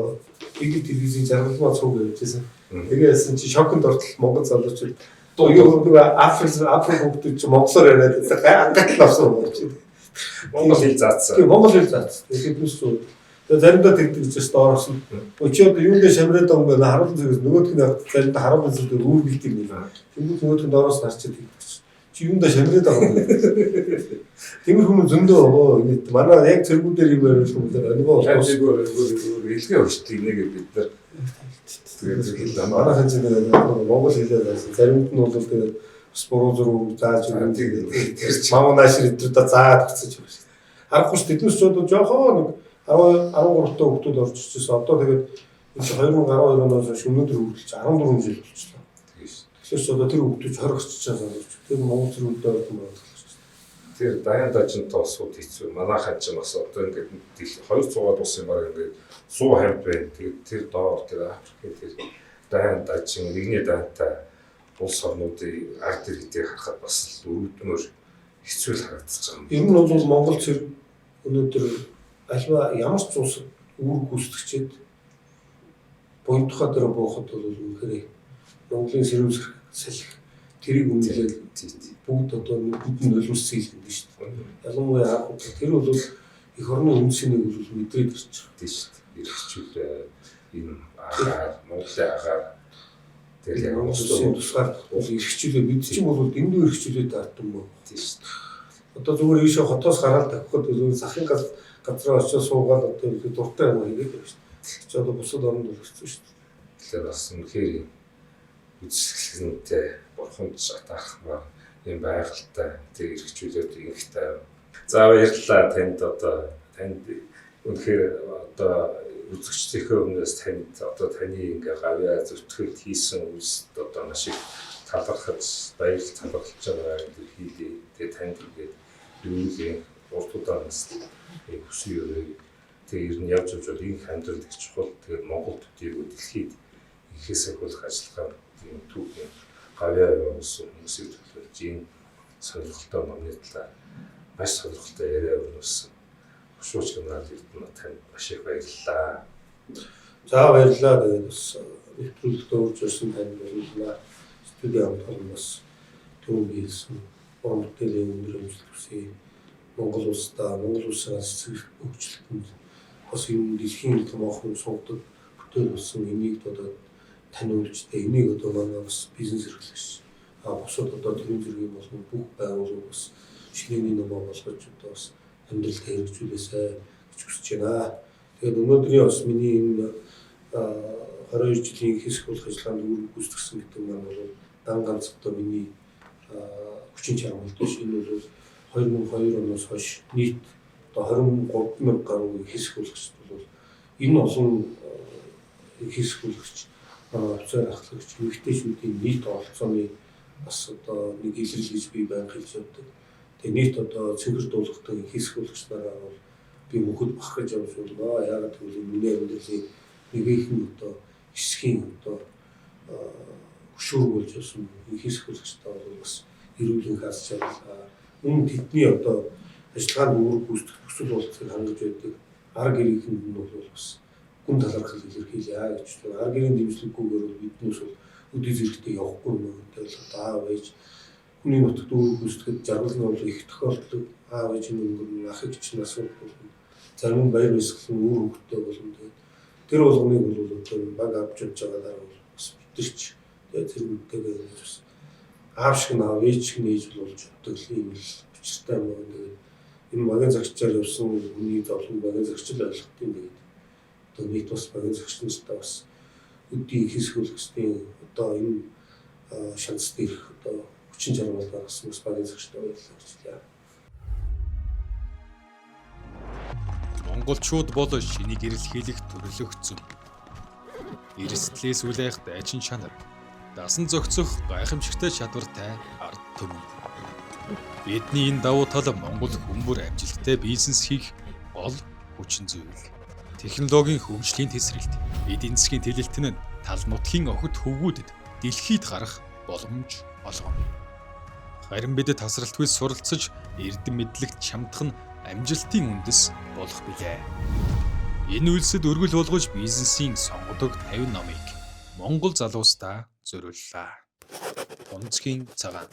C: игэл телевизийн жаргалмаа цуг явуулжсэн. Тэгээд чи шоконд ортол Монгол залуучууд юу нөгөө Африк хүмүүс чи монголоор яриад гайхал авсан болж байна.
B: Монгол хэл заацсан.
C: Тийм Монгол хэл заацсан. Тэгээд нүсүү. Тэгээд заримдаа тэгдэг ч доороос нь өчигд юундээ шамраад байгаа юм бэ? Харуулсан зэрэг нөгөөх нь заримдаа харуулсан зэрэг үүр бэлдэг юм. Тэнгүүд нөгөөх нь доороос нарчаад тэгдэг. Чи юундаа шамраад байгаа юм бэ? Тиймэр хүмүүс зөндөө ингэ манай яг цэргүүдээр юм ярих хүмүүс нөгөө
B: хэлгээ өчтөг нэг бид нар тэгээд
C: манайхан ч Монгол хэлээр байсан. Заримд нь бол тэгээд бас буруу зураг зааж өгөн тэгээд мам наашир өдрөдөө заад өгсөж байгаа шүү. Харахгүй ч тэднээс ч одоо жоохон нэг 13 та хүүхдүүд орж ирчихсэн. Одоо тэгээд энэ 2012 оноос хойш өнөөдөр хүртэл 14 жил болчихлоо. Тэгэхээр ч одоо тэр хүүхдүүд 20 гарч байгаа. Тэр Монгол зэрэгтэй байна.
B: Тэр даян дажинтай бас хэцүү. Манайхан ч бас одоо ингээд 200-аад ус юм байна ингээд 100 хамт байна. Тэгээд тэр доор тэр Африкийн тэр даян дажин нэгний даянтай улс орнуудын ард иргэдийг харахад бас өрөвдмөр хэцүү л харагдаж байгаа юм.
C: Ер нь бол Монгол зэрэг өнөөдөр альва ямар ч улс үүрэг гүйцэтгэжээд буйнтахаа дээр буухад бол үнэхээр Монголын сэрүүн салхи тэрийг үнэлээд бүгд одоо бүдэн нулимссан юм биш үү? Ялангуяа анх тэр бол их орны үнцнийг бол мэдрээд ирж байгаа
B: тийм шүү дээ. Иргэжүүл энэ агаар Монголын агаар тэр яг
C: Монголын тусгаар иргэжүүлээ бид чинь бол дэндүү иргэжүүлээд таардаг юм байна
B: тийм шүү дээ.
C: Одоо зүгээр ийшээ хотоос гараад тавихад бол захын газраа очиж суугаад одоо дуртай юм хийгээд байна шүү дээ. Чи одоо бусад орнд бол хэцүү шүү дээ.
B: Тэгэхээр бас үнэхээр үзэсгэлэнтэй бурханд шатаах юм байгальтай тэр иргэжүүлээд ихтэй. За баярлалаа танд одоо танд үнэхээр одоо үзэгчдийнхээ өмнөөс танд одоо таны ингээ гавьяа зүтгэл хийсэн үйлсд одоо маш их талархаж баярлал талархаж байгаа хэлхийлээ. Тэгээ танд ингээд юулийн урт удаанаас хүсье өрөө. Тэгээ ер нь явж бол энэ амьдрал их чухал. Тэгээ Монгол төдийгүй дэлхийд ихээс ахуулах ажиллагаа тийм түүхийн гавьяа явуулсан хүмүүсийг төлөөлж энэ сонирхолтой номны талаар маш сонирхолтой яриа өрнөсөн. Шууч генерал Эрдэнэ танд маш их баярлалаа.
C: За баярлалаа. Тэгээд бас нэвтрүүлэгт орж ирсэн танд баярлалаа. Студийн хамтран бас төв хийсэн уран-бүтээлийн өндөр амжилт хүсье. Монгол улсдаа Монгол улсаас хөгжлөлтөнд бас юм дэлхийн томоохон суудаг бүтээл болсон энийг одоо таниулж энийг одоо манай бас бизнес эрхлэгч бусад одоо төрийн зэргийн болон бүх байгууллагууд бас шинэний номоо болгож одоо бас амьдралд хэрэгжүүлээсэй гэж хүсэж байна. Тэгээд өнөөдрийн бас миний энэ 22 жилийн хэсэг болох ажиллагаанд үүрэг гүйцэтгэсэн гэдэг маань бол дан ганц одоо миний хүчин чармай биш. Энэ бол 2002 оноос хойш нийт одоо 23,000 гаруй хэсэг болгочд бол энэ олон хэсэг болгоч офицер ахлагч эмэгтэйчүүдийн нийт оролцооны бас одоо нэг илрэл гэж би байнга хэлж явдаг. Тэгээ нийт одоо цэнхэр дуулахдаг хэсэг болгоч нараа бол би мөхөд бахархаж явж байна. Яагаад гэвэл миний амьдралын нэг ихэнх одоо хэсгийн одоо хөшөөрөж явсан хэсэг болгочтой бол бас эрүүлийн хас чадвар мөн тэдний одоо ажиллагаанд үүрэг гүйцэтгэх төсөл болцыг хангаж байдаг арга гэрийнхэнд нь бол бас гүн талархал илэрхийлээ гэж байна. Арга гэрийн дэмжлэггүйгээр биднээс бол өдөө зэрэгтэй явахгүй юм гэдэг л одоо байж хүний нутагт үүрэг гүйцэтгэхэд жаргал нь бол их тохиолдол аав ээжийн өнгөрн ах эгчийн асуудал болгоно. Зарим нь баяр баясгалан үр хөвгтөө болгоно. Тэгээд тэр болгоныг бол одоо баг авч явж байгаа дараа бол бас битэрч тэгээд тэр үгтэйгээ гэж бас аав шиг нь аав ээж шиг нь ээж болж явдаг л юм л учиртай юм байна. Тэгээд энэ багийн загчаар явсан хүний зовлон багийн загчл ойлгох юм тэгээд одоо нийт бас багийн загчнуудаа бас үдийг хийсгүүлэх гэсэн одоо энэ шанс дээрх одоо хүчин чармал гаргасан бас багийн загчтай байлаа гэж хэлээ.
A: Монголчууд бол шинийг гэрэл хийлэх төрлөختсөн. Эрсдлээс үл айх дайчин чанар, дасан зохицох гайхамшигтай чадвартай ард түмэн. Бидний энэ давуу тал Монгол хүмүүр амжилттай бизнес хийх гол хүчин зүйл. Технологийн хөгжлийн тесрэлт, эдийн засгийн тэлэлтэн нь тал нутгийн охид хөвгүүдэд дэлхийд гарах боломж олгоно. Харин бид тасралтгүй суралцаж эрдэм мэдлэгт чамдах нь амжилтын үндэс болох билээ. Энэ үйлсэд өргөл болгож бизнесийн сонгодог 50 номыг Монгол залуустаа зориуллаа. Тунцгийн цагаан